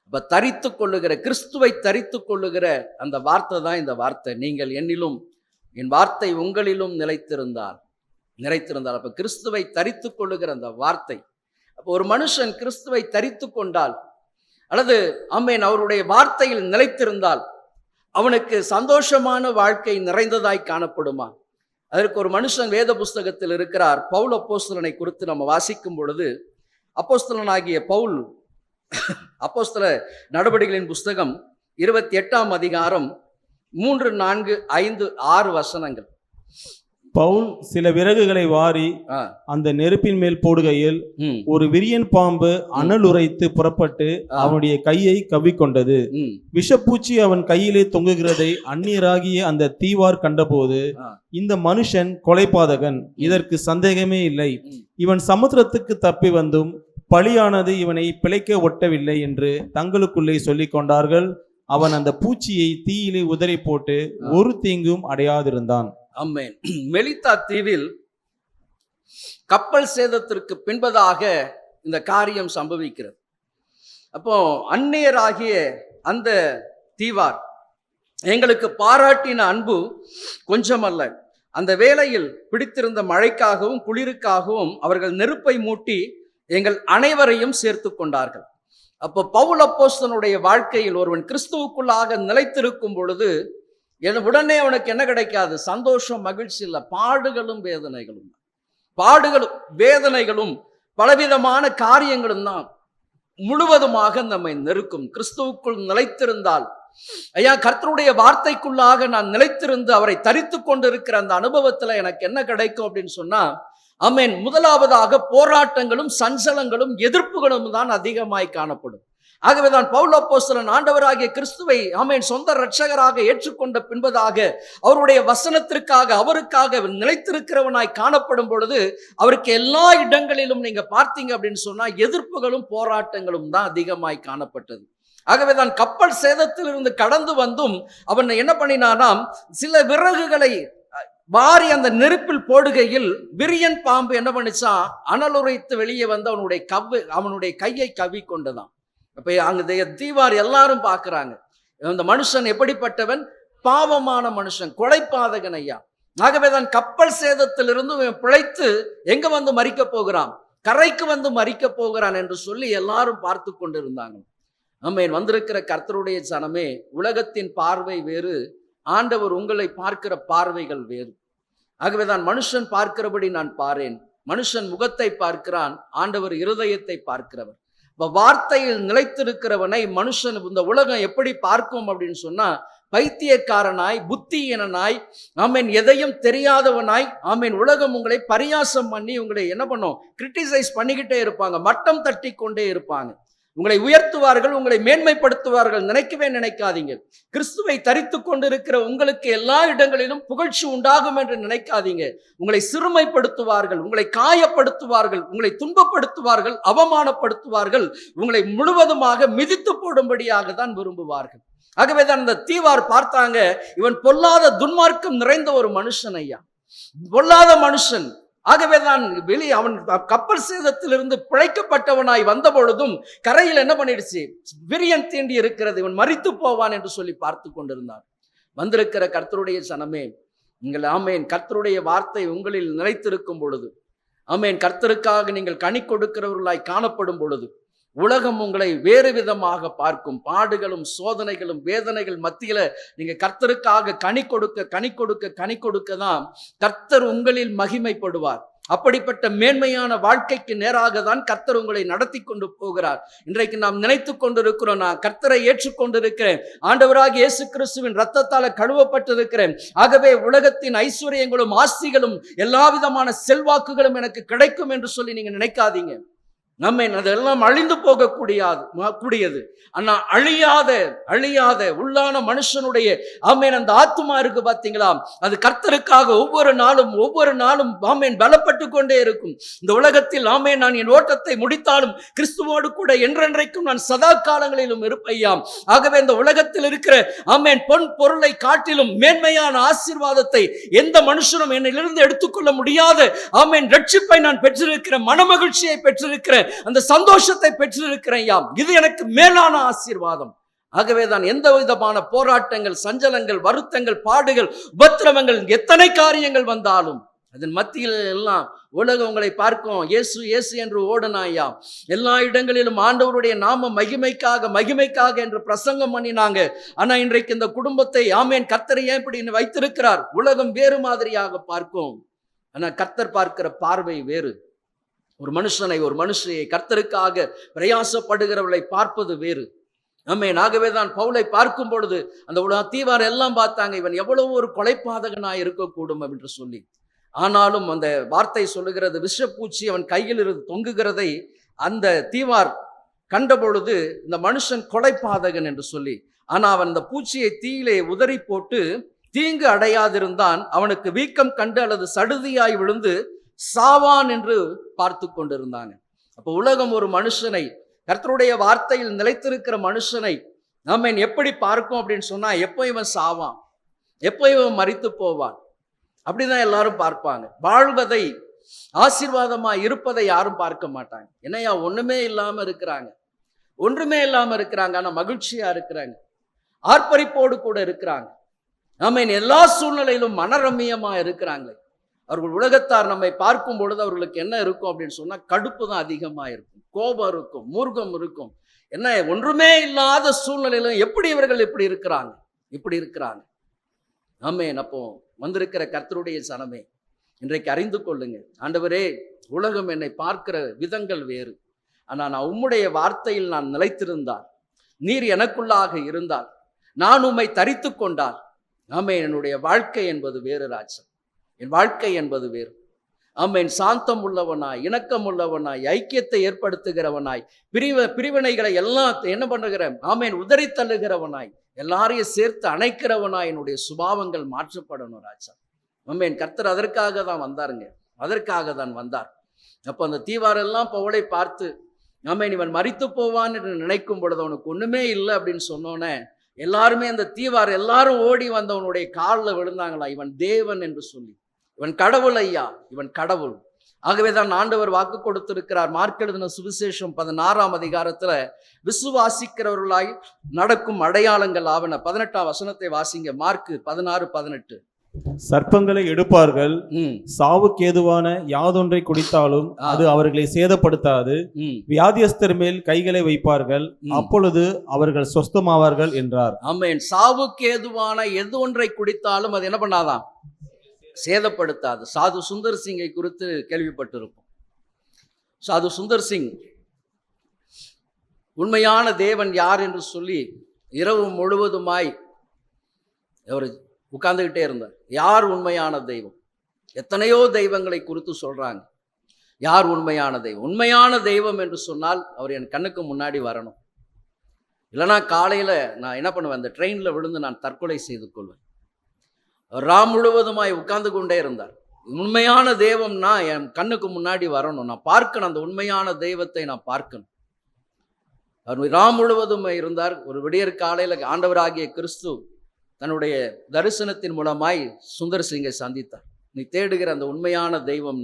இப்ப தரித்துக் கொள்ளுகிற, கிறிஸ்துவை தரித்துக் கொள்ளுகிற அந்த வார்த்தை தான் இந்த வார்த்தை. நீங்கள் என்னிலும் என் வார்த்தை உங்களிலும் நிலைத்திருந்தால். அப்ப கிறிஸ்துவை தரித்துக் கொள்ளுகிற அந்த வார்த்தை. அப்ப ஒரு மனுஷன் கிறிஸ்துவை தரித்துக் கொண்டால், அல்லது ஆமென் அவருடைய வார்த்தையில் நிலைத்திருந்தால் அவனுக்கு சந்தோஷமான வாழ்க்கை நிறைந்ததாய் காணப்படுமா? அதற்கு ஒரு மனுஷன் வேத புஸ்தகத்தில் இருக்கிறார். பவுல் அப்போஸ்தலனை குறித்து நம்ம வாசிக்கும் பொழுது, அப்போஸ்தலனாகிய பவுல், அப்போஸ்தல நடவடிக்கைகளின் புஸ்தகம் 28ஆம் அதிகாரம் 3, 4, 5, 6 வசனங்கள். பவுல் சில விறகுகளை வாரி அந்த நெருப்பின் மேல் போடுகையில் ஒரு விரியன் பாம்பு அனல் உரைத்து புறப்பட்டு அவனுடைய கையை கவ்விக்கொண்டது. விஷப்பூச்சி அவன் கையிலே தொங்குகிறதை அந்நியராகிய அந்த தீவார் கண்டபோது, இந்த மனுஷன் கொலைபாதகன், இதற்கு சந்தேகமே இல்லை, இவன் சமுத்திரத்துக்கு தப்பி வந்தும் பலியானது இவனை பிழைக்க ஒட்டவில்லை என்று தங்களுக்குள்ளே சொல்லிக் கொண்டார்கள். அவன் அந்த பூச்சியை தீயிலே உதறி போட்டு ஒரு தீங்கும் அடையாதிருந்தான். ஆமென். மெலித்தா தீவில் கப்பல் சேதத்திற்கு பின்பதாக இந்த காரியம் சம்பவிக்கிறது. அப்போ அந்நியராகிய அந்த தீவார் எங்களுக்கு பாராட்டின அன்பு கொஞ்சமல்ல. அந்த வேளையில் பிடித்திருந்த மழைக்காகவும் குளிருக்காகவும் அவர்கள் நெருப்பை மூட்டி எங்கள் அனைவரையும் சேர்த்து கொண்டார்கள். அப்போ பவுல் அப்போஸ்தலனுடைய வாழ்க்கையில் ஒருவன் கிறிஸ்துவுக்குள்ளாக நிலைத்திருக்கும் பொழுது உடனே அவனுக்கு என்ன கிடைக்காது? சந்தோஷம், மகிழ்ச்சி இல்லை, பாடுகளும் வேதனைகளும் பலவிதமான காரியங்களும் தான் முழுவதுமாக நம்மை நெருக்கும். கிறிஸ்துவுக்குள் நிலைத்திருந்தால், ஐயா கர்த்தருடைய வார்த்தைக்குள்ளாக நான் நிலைத்திருந்து அவரை தரித்து கொண்டிருக்கிற அந்த அனுபவத்துல எனக்கு என்ன கிடைக்கும் அப்படின்னு சொன்னா, ஆமென், முதலாவதாக போராட்டங்களும் சஞ்சலங்களும் எதிர்ப்புகளும் தான் அதிகமாய் காணப்படும். ஆகவேதான் பவுல் அப்போஸ்தலன் ஆண்டவராகிய கிறிஸ்துவை ஆமென் சொந்த இரட்சகராக ஏற்றுக்கொண்ட பின்பதாக அவருடைய வசனத்திற்காக அவருக்காக நிலைத்திருக்கிறவனாய் காணப்படும் பொழுது அவருக்கு எல்லா இடங்களிலும் நீங்க பார்த்தீங்க அப்படின்னு சொன்னா எதிர்ப்புகளும் போராட்டங்களும் தான் அதிகமாய் காணப்பட்டது. ஆகவேதான் கப்பல் சேதத்திலிருந்து கடந்து வந்தும் அவன் என்ன பண்ணினானாம், சில விறகுகளை வாரி அந்த நெருப்பில் போடுகையில் விரியன் பாம்பு என்ன பண்ணிச்சான், அனலுரைத்து வெளியே வந்து அவனுடைய கையை கவ்வி கொண்டதான். அப்ப அங்க தீவார் எல்லாரும் பார்க்கிறாங்க, அந்த மனுஷன் எப்படிப்பட்டவன், பாவமான மனுஷன், கொலைபாதகன் ஐயா. ஆகவேதான் கப்பல் சேதத்திலிருந்து பிழைத்து எங்க வந்து மரிக்க போகிறான், கரைக்கு வந்து மரிக்க போகிறான் என்று சொல்லி எல்லாரும் பார்த்து கொண்டிருந்தாங்க. ஆமென். வந்திருக்கிற கர்த்தருடைய ஜனமே, உலகத்தின் பார்வை வேறு, ஆண்டவர் உங்களை பார்க்கிற பார்வைகள் வேறு. ஆகவேதான் மனுஷன் பார்க்கிறபடி நான் பாரேன், மனுஷன் முகத்தை பார்க்கிறான், ஆண்டவர் இருதயத்தை பார்க்கிறவர். வார்த்தையில் நிலைத்திருக்கிறவனை மனுஷன் இந்த உலகம் எப்படி பார்க்கும் அப்படின்னு சொன்னா, பைத்தியக்காரனாய், புத்தியீனனாய், ஆமேன், எதையும் தெரியாதவனாய், ஆமேன், உலகம் உங்களை பரியாசம் பண்ணி உங்களை என்ன பண்ணும், கிரிட்டிசைஸ் பண்ணிக்கிட்டே இருப்பாங்க, மட்டம் தட்டி கொண்டே இருப்பாங்க. உங்களை உயர்த்துவார்கள், உங்களை மேன்மைப்படுத்துவார்கள். நினைக்கவே நினைக்காதீங்க. கிறிஸ்துவை தரித்து கொண்டிருக்கிற உங்களுக்கு எல்லா இடங்களிலும் புகழ்ச்சி உண்டாகும் என்று நினைக்காதீங்க. உங்களை சிறுமைப்படுத்துவார்கள், உங்களை காயப்படுத்துவார்கள், உங்களை துன்பப்படுத்துவார்கள், அவமானப்படுத்துவார்கள், உங்களை முழுவதுமாக மிதித்து போடும்படியாக தான் விரும்புவார்கள். ஆகவேதான் அந்த தீவார் பார்த்தாங்க, இவன் பொல்லாத துன்மார்க்கம் நிறைந்த ஒரு மனுஷன் ஐயா, பொல்லாத மனுஷன். ஆகவேதான் அவன் கப்பல் சேதத்திலிருந்து பிழைக்கப்பட்டவனாய் வந்த பொழுதும் கரையில் என்ன பண்ணிடுச்சு, விரியன் தீண்டி இருக்கிறது, இவன் மரித்து போவான் என்று சொல்லி பார்த்து கொண்டிருந்தார். வந்திருக்கிற கர்த்தருடைய ஜனமே, நீங்கள் ஆமேன், கர்த்தருடைய வார்த்தை உங்களில் நிலைத்திருக்கும் பொழுது, ஆமேன், கர்த்தருக்காக நீங்கள் கனி கொடுக்கிறவர்களாய் காணப்படும் பொழுது, உலகம் உங்களை வேறு விதமாக பார்க்கும். பாடுகளும் சோதனைகளும் வேதனைகள் மத்தியில நீங்க கர்த்தருக்காக கனி கொடுக்க தான் கர்த்தர் உங்களில் மகிமைப்படுவார். அப்படிப்பட்ட மேன்மையான வாழ்க்கைக்கு நேராக தான் கர்த்தர் உங்களை நடத்தி கொண்டு போகிறார். இன்றைக்கு நாம் நினைத்து கொண்டிருக்கிறோம், நான் கர்த்தரை ஏற்றுக்கொண்டிருக்கிறேன், ஆண்டவராகிய இயேசு கிறிஸ்துவின் ரத்தத்தால கழுவப்பட்டிருக்கிறேன், ஆகவே உலகத்தின் ஐஸ்வர்யங்களும் ஆஸ்திகளும் எல்லா விதமான செல்வாக்குகளும் எனக்கு கிடைக்கும் என்று சொல்லி நீங்க நினைக்காதீங்க. நம்ம அதெல்லாம் அழிந்து போகக்கூடியது. ஆனா அழியாத உள்ளான மனுஷனுடைய ஆமேன் அந்த ஆத்துமா இருக்கு பாத்தீங்களா, அது கர்த்தருக்காக ஒவ்வொரு நாளும் ஆமேன் பலப்பட்டு கொண்டே இருக்கும். இந்த உலகத்தில் ஆமேன், நான் என் ஓட்டத்தை முடித்தாலும் கிறிஸ்துவோடு கூட என்றென்றைக்கும் நான் சதா காலங்களிலும் இருப்பையாம். ஆகவே இந்த உலகத்தில் இருக்கிற ஆமேன் பொன் பொருளை காட்டிலும் மேன்மையான ஆசீர்வாதத்தை எந்த மனுஷனும் என்னிலிருந்து எடுத்துக்கொள்ள முடியாத ஆமேன் ரட்சிப்பை நான் பெற்றிருக்கிறேன், மனமகிழ்ச்சியை பெற்றிருக்கிறேன், அந்த சந்தோஷத்தை பெற்றிருக்கிறேன். இது எனக்கு மேலான ஆசீர்வாதம். ஆகவேதான் எந்த விதமான போராட்டங்கள், சஞ்சலங்கள், வருத்தங்கள், பாடுகள், உபத்திரவங்கள், எத்தனை காரியங்கள் வந்தாலும் அதன் மத்தியில் எல்லாம் உலகம் உங்களை பார்க்கும், இயேசு இயேசு என்று ஓடனாயா. எல்லா இடங்களிலும் ஆண்டவருடைய நாம மகிமைக்காக என்று பிரசங்கம் பண்ணினாங்க. ஆனா இன்றைக்கு இந்த குடும்பத்தை ஆமேன் கர்த்தர் ஏன் இப்படி வைத்திருக்கிறார்? உலகம் வேறு மாதிரியாக பார்க்கும், ஆனா கர்த்தர் பார்க்கிற பார்வை வேறு. ஒரு மனுஷையை கர்த்தருக்காக பிரயாசப்படுகிறவர்களை பார்ப்பது வேறு. ஆமென். ஆகவேதான் பவுலை பார்க்கும் பொழுது அந்த தீவார் எல்லாம் பார்த்தாங்க, இவன் எவ்வளவு ஒரு கொலைபாதகனாய் இருக்கக்கூடும் என்று சொல்லி. ஆனாலும் அந்த வார்த்தை சொல்லுகிறது, விஷப்பூச்சி அவன் கையில் இருந்து தொங்குகிறதை அந்த தீவார் கண்ட பொழுது இந்த மனுஷன் கொலைபாதகன் என்று சொல்லி, ஆனா அவன் அந்த பூச்சியை தீயிலே உதறி போட்டு தீங்கு அடையாதிருந்தான், அவனுக்கு வீக்கம் கண்டு அல்லது சடுதியாய் விழுந்து சாவான் என்று பார்த்து கொண்டிருந்தாங்க. அப்ப உலகம் ஒரு மனுஷனை, கர்த்தருடைய வார்த்தையில் நிலைத்திருக்கிற மனுஷனை நம்ம எப்படி பார்க்கும் அப்படின்னு சொன்னா, எப்போ இவன் சாவான், எப்போ இவன் மரித்து போவான், அப்படிதான் எல்லாரும் பார்ப்பாங்க. வாழ்வதை, ஆசீர்வாதமா இருப்பதை யாரும் பார்க்க மாட்டாங்க. என்னையா ஒண்ணுமே இல்லாம இருக்கிறாங்க, ஆனா மகிழ்ச்சியா இருக்கிறாங்க, ஆர்ப்பரிப்போடு கூட இருக்கிறாங்க. ஆமென். எல்லா சூழ்நிலையிலும் மனரம்மியமா இருக்கிறாங்க. அவர்கள் உலகத்தார் நம்மை பார்க்கும் பொழுது அவர்களுக்கு என்ன இருக்கும் அப்படின்னு சொன்னா, கடுப்பு தான் அதிகமா இருக்கும், கோபம் இருக்கும், மூர்க்கம் இருக்கும். என்ன ஒன்றுமே இல்லாத சூழ்நிலையிலும் எப்படி இவர்கள் இப்படி இருக்கிறாங்க. ஆமென். அப்போ வந்திருக்கிற கர்த்தருடைய சனமே, இன்றைக்கு அறிந்து கொள்ளுங்க, ஆண்டவரே, உலகம் என்னை பார்க்கிற விதங்கள் வேறு, ஆனா நான் உம்முடைய வார்த்தையில் நான் நிலைத்திருந்தால், நீர் எனக்குள்ளாக இருந்தால், நான் உம்மை தரித்து கொண்டால், ஆமென், என்னுடைய வாழ்க்கை என்பது வேறு ராஜா, என் வாழ்க்கை என்பது வேறு. ஆமென். சாந்தம் உள்ளவனாய், இணக்கம் உள்ளவனாய், ஐக்கியத்தை ஏற்படுத்துகிறவனாய், பிரிவினைகளை எல்லாம் என்ன பண்ணுகிறேன், ஆமென், உதறி தள்ளுகிறவனாய், எல்லாரையும் சேர்த்து அணைக்கிறவனாய் என்னுடைய சுபாவங்கள் மாற்றப்படணும் ராஜா. ஆமென். கர்த்தர் அதற்காக தான் வந்தார். அப்போ அந்த தீவாரெல்லாம் பவுலை பார்த்து, ஆமென், இவன் மரித்து போவான் என்று நினைக்கும் பொழுது அவனுக்கு ஒண்ணுமே இல்லை அப்படின்னு சொன்னோன்னே, எல்லாருமே அந்த தீவார் எல்லாரும் ஓடி வந்தவனுடைய காலில் விழுந்தாங்களா, இவன் தேவன் என்று சொல்லி, இவன் கடவுள் ஐயா, இவன் கடவுள். ஆகவேதான் ஆண்டவர் வாக்கு கொடுத்திருக்கிறார். மார்க் எழுதின சுவிசேஷம் 16ஆம் அதிகாரத்துல, விசுவாசிக்கிறவர்களாய் நடக்கும் அடையாளங்கள் ஆவன. 18ஆம் வசனத்தை வாசிங்க. மார்க் 16:18. சர்ப்பங்களை எடுப்பார்கள், ம், சாவுக்கேதுவான யாதொன்றை குடித்தாலும் அது அவர்களை சேதப்படுத்தாது. ம். வியாதியஸ்தர் மேல் கைகளை வைப்பார்கள், அப்பொழுது அவர்கள் சொஸ்தமாவார்கள் என்றார். ஆமென். சாவுக்கு ஏதுவான எது ஒன்றை குடித்தாலும் அது என்ன பண்ணாதான்? சேதப்படுத்தாது. சாது சுந்தர் சிங்கை குறித்து கேள்விப்பட்டிருப்போம். சாது சுந்தர் சிங் உண்மையான தேவன் யார் என்று சொல்லி இரவு முழுவதுமாய் அவர் உட்கார்ந்துகிட்டே இருந்தார். யார் உண்மையான தெய்வம்? எத்தனையோ தெய்வங்களை குறித்து சொல்றாங்க. யார் உண்மையான தெய்வம்? உண்மையான தெய்வம் என்று சொன்னால் அவர் என் கண்ணுக்கு முன்னாடி வரணும். இல்லைனா காலையில் நான் என்ன பண்ணுவேன், அந்த ட்ரெயினில் விழுந்து நான் தற்கொலை செய்து கொள்வேன். ராம் முழுவதுமாய் உட்கார்ந்து கொண்டே இருந்தார். உண்மையான தெய்வம்னா என் கண்ணுக்கு முன்னாடி வரணும், நான் பார்க்கணும், அந்த உண்மையான தெய்வத்தை நான் பார்க்கணும். அவர் ராம் முழுவதும் இருந்தார். ஒரு விடியற் காலையில் ஆண்டவராகிய கிறிஸ்து தன்னுடைய தரிசனத்தின் மூலமாய் சுந்தர் சிங்கை சந்தித்தார். நீ தேடுகிற அந்த உண்மையான தெய்வம்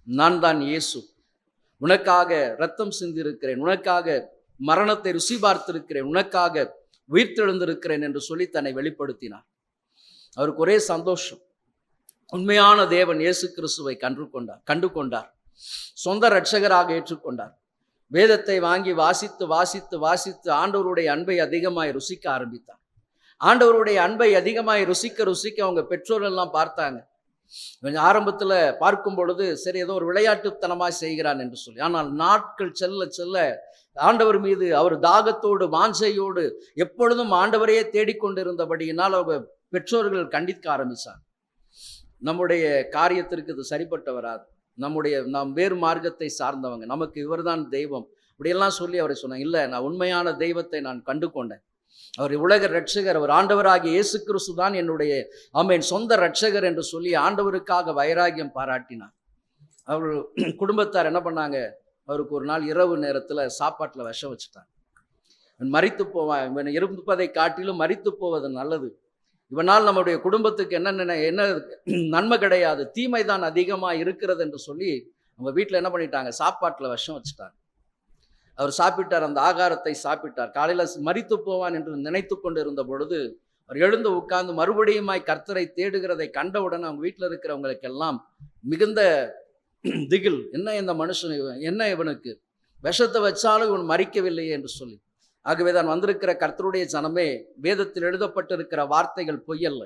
நான் தான் இயேசு. உனக்காக ரத்தம் சிந்திருக்கிறேன், உனக்காக மரணத்தை ருசி பார்த்திருக்கிறேன், உனக்காக உயிர்த்தெழுந்திருக்கிறேன் என்று சொல்லி தன்னை வெளிப்படுத்தினார். அவருக்கு ஒரே சந்தோஷம். உண்மையான தேவன் இயேசு கிறிஸ்துவை கண்டு கொண்டார், சொந்த இரட்சகராக ஏற்றுக்கொண்டார். வேதத்தை வாங்கி வாசித்து வாசித்து வாசித்து ஆண்டவருடைய அன்பை அதிகமாய் ருசிக்க ஆரம்பித்தார். ஆண்டவருடைய அன்பை அதிகமாய் ருசிக்க ருசிக்க அவங்க பெற்றோரெல்லாம் பார்த்தாங்க. கொஞ்சம் ஆரம்பத்தில் பார்க்கும் பொழுது சரி ஏதோ ஒரு விளையாட்டுத்தனமாக செய்கிறான் என்று சொல்லி, ஆனால் நாட்கள் செல்ல செல்ல ஆண்டவர் மீது அவர் தாகத்தோடு வாஞ்சையோடு எப்பொழுதும் ஆண்டவரையே தேடிக்கொண்டிருந்தபடியினால் அவங்க பெற்றோர்கள் கண்டிக்க ஆரம்பித்தார். நம்முடைய காரியத்திற்கு இது சரிப்பட்டு வராது, நாம் வேறு மார்க்கத்தை சார்ந்தவங்க, நமக்கு இவர்தான் தெய்வம் இப்படியெல்லாம் சொல்லி அவரை சொன்னாங்க. இல்லை, நான் உண்மையான தெய்வத்தை நான் கண்டு கொண்டேன். அவர் உலக ரட்சகர், அவர் ஆண்டவராகிய இயேசு கிறிஸ்து தான் என்னுடைய சொந்த ரட்சகர் என்று சொல்லி ஆண்டவருக்காக வைராகியம் பாராட்டினார். அவர் குடும்பத்தார் என்ன பண்ணாங்க, அவருக்கு ஒரு நாள் இரவு நேரத்தில் சாப்பாட்டில் விஷம் வச்சுட்டாங்க. இவன் மரித்து போவான், இவன் இருப்பதை காட்டிலும் மரித்து போவது நல்லது, இவனால் நம்முடைய குடும்பத்துக்கு என்ன நன்மை கிடையாது, தீமை தான் அதிகமாக இருக்கிறது என்று சொல்லி அவங்க வீட்டில் என்ன பண்ணிட்டாங்க, சாப்பாட்டில் விஷம் வச்சுட்டாங்க. அவர் சாப்பிட்டார், அந்த ஆகாரத்தை சாப்பிட்டார். காலையில் மரித்து போவான் என்று நினைத்து கொண்டு இருந்த பொழுது அவர் எழுந்து உட்கார்ந்து மறுபடியுமாய் கர்த்தரை தேடுகிறதை கண்டவுடன் அவங்க வீட்டில் இருக்கிறவங்களுக்கெல்லாம் மிகுந்த திகில். என்ன இந்த மனுஷன், என்ன இவனுக்கு விஷத்தை வச்சாலும் இவன் மறிக்கவில்லையே என்று சொல்லி. ஆகவே தான் வந்திருக்கிற கர்த்தருடைய ஜனமே, வேதத்தில் எழுதப்பட்டிருக்கிற வார்த்தைகள் பொய்யல்ல.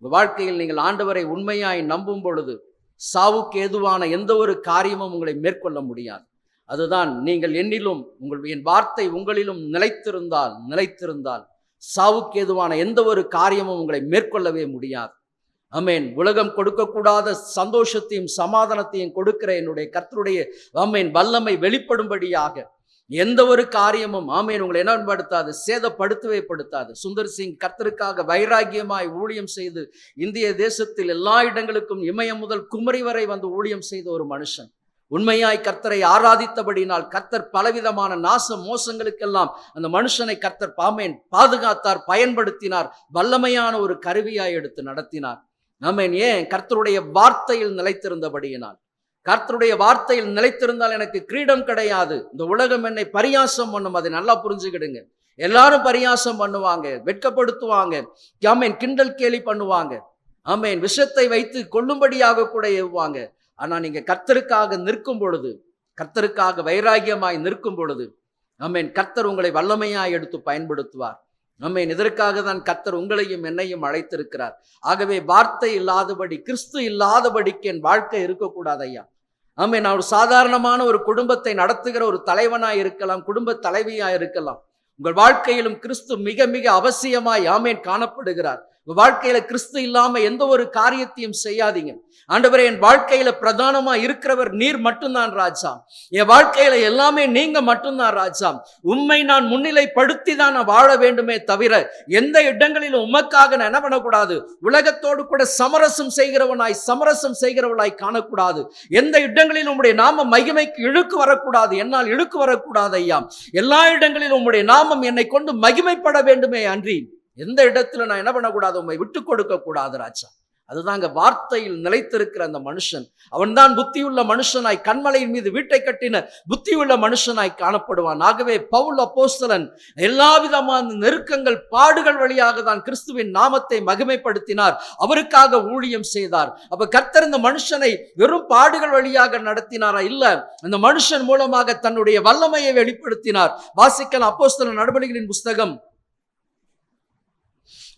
வாழ்க்கையில் நீங்கள் ஆண்டவரை உண்மையாய் நம்பும் பொழுது சாவுக்கு ஏதுவான எந்த ஒரு காரியமும் உங்களை மேற்கொள்ள முடியாது. அதுதான், நீங்கள் என்னிலும் என் வார்த்தை உங்களிலும் நிலைத்திருந்தால் சாவுக்கு ஏதுவான எந்த ஒரு காரியமும் உங்களை மேற்கொள்ளவே முடியாது. ஆமென். உலகம் கொடுக்கக்கூடாத சந்தோஷத்தையும் சமாதானத்தையும் கொடுக்கிற என்னுடைய கர்த்தருடைய வல்லமை வெளிப்படும்படியாக எந்த ஒரு காரியமும் உங்களை என்ன படுத்தாது, சேதப்படுத்தவே படுத்தாது. சுந்தர் சிங் கர்த்தருக்காக வைராகியமாய் ஊழியம் செய்து இந்திய தேசத்தில் எல்லா இடங்களுக்கும் இமயம் முதல் குமரி வரை வந்து ஊழியம் செய்த ஒரு மனுஷன். உண்மையாய் கர்த்தரை ஆராதித்தபடினால் கர்த்தர் பலவிதமான நாச மோசங்களுக்கெல்லாம் அந்த மனுஷனை கர்த்தர் பாதுகாத்தார், பயன்படுத்தினார், வல்லமையான ஒரு கருவியாய் எடுத்து நடத்தினார். ஏன்? கர்த்தருடைய வார்த்தையில் நிலைத்திருந்தபடியினால். கர்த்தருடைய வார்த்தையில் நிலைத்திருந்தால் எனக்கு கிரீடம் கிடையாது. இந்த உலகம் என்னை பரியாசம் பண்ணும், அதை நல்லா புரிஞ்சுக்கிடுங்க. எல்லாரும் பரியாசம் பண்ணுவாங்க, வெட்கப்படுத்துவாங்க, கிண்டல் கேலி பண்ணுவாங்க, விஷத்தை வைத்து கொள்ளும்படியாக கூட ஏவுவாங்க. ஆனா நீங்க கர்த்தருக்காக நிற்கும் பொழுது, கர்த்தருக்காக வைராகியமாய் நிற்கும் பொழுது கர்த்தர் உங்களை வல்லமையாய் எடுத்து பயன்படுத்துவார். இதற்காக தான் கர்த்தர் உங்களையும் என்னையும் அழைத்திருக்கிறார். ஆகவே வார்த்தை இல்லாதபடி, கிறிஸ்து இல்லாதபடிக்கு என் வாழ்க்கை இருக்கக்கூடாது ஐயா. நான் ஒரு சாதாரணமான ஒரு குடும்பத்தை நடத்துகிற ஒரு தலைவனாய் இருக்கலாம், குடும்ப தலைவியாய் இருக்கலாம். உங்கள் வாழ்க்கையிலும் கிறிஸ்து மிக மிக அவசியமாய் காணப்படுகிறார். வாழ்க்கையில கிறிஸ்து இல்லாம எந்த ஒரு காரியத்தையும் செய்யாதீங்க. ஆண்டவரே, என் வாழ்க்கையில பிரதானமா இருக்கிறவர் நீர் மட்டும்தான் ராஜா. என் வாழ்க்கையில எல்லாமே நீங்க மட்டும்தான் ராஜா. உம்மை நான் முன்னிலைப்படுத்தி தான் நான் வாழ வேண்டுமே தவிர எந்த இடங்களிலும் உமக்காக நான் என்ன பண்ணக்கூடாது, உலகத்தோடு கூட சமரசம் செய்கிறவளாய் காணக்கூடாது. எந்த இடங்களிலும் உம்முடைய நாம மகிமைக்கு இழுக்கு வரக்கூடாது, என்னால் இழுக்கு வரக்கூடாது ஐயா. எல்லா இடங்களிலும் உம்முடைய நாமம் என்னை கொண்டு மகிமைப்பட வேண்டுமே அன்றி எந்த இடத்துல நான் என்ன பண்ணக்கூடாது, உம்மை விட்டு கொடுக்க கூடாது ராஜா. அதுதாங்க வார்த்தையில் நிலைத்திருக்கிற அந்த மனுஷன். அவன்தான் புத்தியுள்ள மனுஷனாய், கண்மலையின் மீது வீட்டை கட்டின புத்தியுள்ள மனுஷனாய் காணப்படுவான். ஆகவே பவுல் அப்போஸ்தலன் எல்லா விதமான நெருக்கங்கள், பாடுகள் வழியாக தான் கிறிஸ்துவின் நாமத்தை மகிமைப்படுத்தினார், அவருக்காக ஊழியம் செய்தார். அப்ப கர்த்தர் இந்த மனுஷனை வெறும் பாடுகள் வழியாக நடத்தினாரா? இல்ல, அந்த மனுஷன் மூலமாக தன்னுடைய வல்லமையை வெளிப்படுத்தினார். வாசிக்கலாம் அப்போஸ்தலர் நடபடிகளின் புஸ்தகம்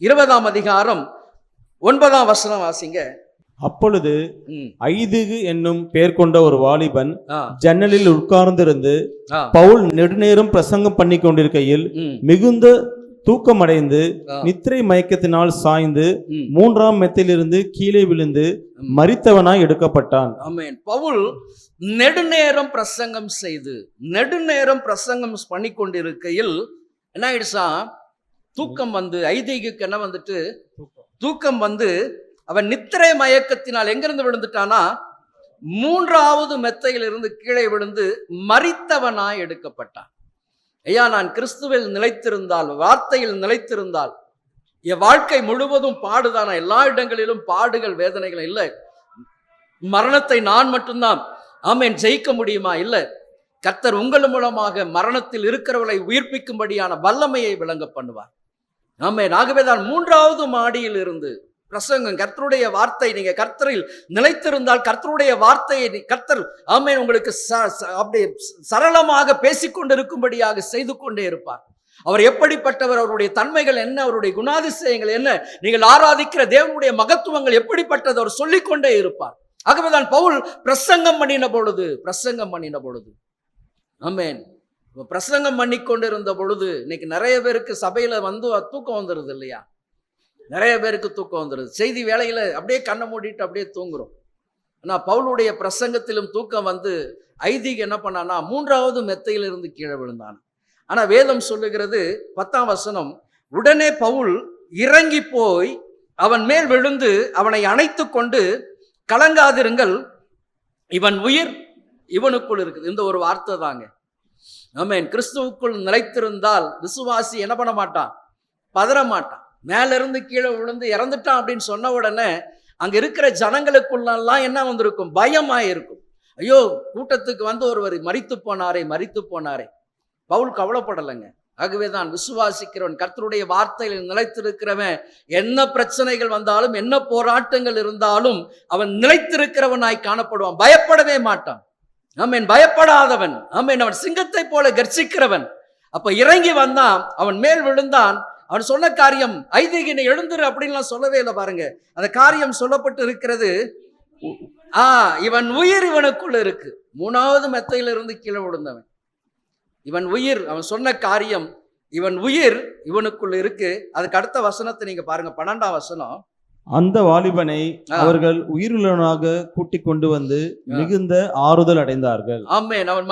20ஆம் அதிகாரம் 9ஆம் வசனம் வாசிங்க. அப்பொழுது ஐதுகு என்னும் பெயர் கொண்ட ஒரு வாலிபன் ஜன்னலில் உட்கார்ந்திருந்து பவுல் நெடுநேரம் பிரசங்கம் பண்ணி கொண்டிருக்கையில் மிகுந்த தூக்கமடைந்து நித்திரை மயக்கத்தினால் சாய்ந்து 3ஆம் மெத்திலிருந்து கீழே விழுந்து மரித்தவனாய் எடுக்கப்பட்டான். ஆமென். பவுல் நெடுநேரம் பிரசங்கம் செய்து நெடுநேரம் பிரசங்கம் பண்ணி கொண்டிருக்கையில் என்ன ஆயிடுச்சா? தூக்கம் வந்து, ஐதீகுக்கு என்ன வந்துட்டு? தூக்கம் வந்து அவன் நித்திரை மயக்கத்தினால் எங்கிருந்து விழுந்துட்டானா? 3ஆவது மெத்தையிலிருந்து கீழே விழுந்து மரித்தவனாய் எடுக்கப்பட்டான். ஐயா, நான் கிறிஸ்துவில் நிலைத்திருந்தால், வார்த்தையில் நிலைத்திருந்தால், என் வாழ்க்கை முழுவதும் பாடுதானா? எல்லா இடங்களிலும் பாடுகள், வேதனைகள். இல்லை, மரணத்தை நான் மட்டும்தான் ஆமென் ஜெயிக்க முடியுமா? இல்லை, கர்த்தர் உங்கள் மூலமாக மரணத்தில் இருக்கிறவர்களை உயிர்ப்பிக்கும்படியான வல்லமையை விளங்க பண்ணுவார். ஆமென். ஆகவேதான் 3ஆவது மாடியில் இருந்து பிரசங்கம், கர்த்தருடைய வார்த்தை. நீங்க கர்த்தரில் நிலைத்திருந்தால் கர்த்தருடைய வார்த்தையை கர்த்தர் ஆமென் உங்களுக்கு அப்படியே சரளமாக பேசிக்கொண்டிருக்கும்படியாக செய்து கொண்டே இருப்பார். அவர் எப்படிப்பட்டவர், அவருடைய தன்மைகள் என்ன, அவருடைய குணாதிசயங்கள் என்ன, நீங்கள் ஆராதிக்கிற தேவனுடைய மகத்துவங்கள் எப்படிப்பட்டது, அவர் சொல்லிக்கொண்டே இருப்பார். ஆகவேதான் பவுல் பிரசங்கம் பண்ணின பொழுது ஆமென், பிரசங்கம் பண்ணி கொண்டிருந்த பொழுது, இன்னைக்கு நிறைய பேருக்கு சபையில வந்து தூக்கம் வந்துடுது இல்லையா? நிறைய பேருக்கு தூக்கம் வந்துடுது. செய்தி வேளையில அப்படியே கண்ணை மூடிட்டு அப்படியே தூங்குறோம். ஆனா பவுலுடைய பிரசங்கத்திலும் தூக்கம் வந்து ஐதீக என்ன பண்ணானா? 3ஆவது மெத்தையிலிருந்து கீழே விழுந்தான். ஆனா வேதம் சொல்லுகிறது 10ஆம் வசனம், உடனே பவுல் இறங்கி போய் அவன் மேல் விழுந்து அவனை அணைத்து கொண்டு, கலங்காதிருங்கள், இவன் உயிர் இவனுக்குள் இருக்குது. இந்த ஒரு வார்த்தை தாங்க. ஆமென். கிறிஸ்துவுக்குள் நிலைத்திருந்தால் விசுவாசி என்ன பண்ண மாட்டான்? பதற மாட்டான். மேல இருந்து கீழே விழுந்து இறந்துட்டான் அப்படின்னு சொன்ன உடனே அங்க இருக்கிற ஜனங்களுக்குள்ளெல்லாம் என்ன வந்திருக்கும்? பயமாயிருக்கும். ஐயோ, கூட்டத்துக்கு வந்து ஒருவர் மரித்து போனாரே. பவுல் கவலைப்படலைங்க. ஆகவேதான் விசுவாசிக்கிறவன், கர்த்தருடைய வார்த்தையில் நிலைத்திருக்கிறவன், என்ன பிரச்சனைகள் வந்தாலும், என்ன போராட்டங்கள் இருந்தாலும் அவன் நிலைத்திருக்கிறவனாய் காணப்படுவான். பயப்படவே மாட்டான். ஆமென். பயப்படாதவன். ஆமென். அவன் சிங்கத்தை போல கர்ச்சிக்கிறவன். அப்ப இறங்கி வந்தான், அவன் மேல் விழுந்தான். அவன் சொன்ன காரியம், ஐதீகினை எழுந்துரு அப்படின்லாம் சொல்லவே இல்லை பாருங்க. அந்த காரியம் சொல்லப்பட்டு இருக்கிறது, இவன் உயிர் இவனுக்குள்ள இருக்கு. 3ஆவது மெத்தையிலிருந்து கீழே விழுந்தவன், இவன் உயிர், அவன் சொன்ன காரியம், இவன் உயிர் இவனுக்குள்ள இருக்கு. அதுக்கு அடுத்த வசனத்தை நீங்க பாருங்க, 12ஆம் வசனம். அந்த வாலிபனை அவர்கள் உயிருள்ளவனாக கூட்டிக் கொண்டு வந்து மிகுந்த ஆறுதல் அடைந்தார்கள். ஆமென். அவன்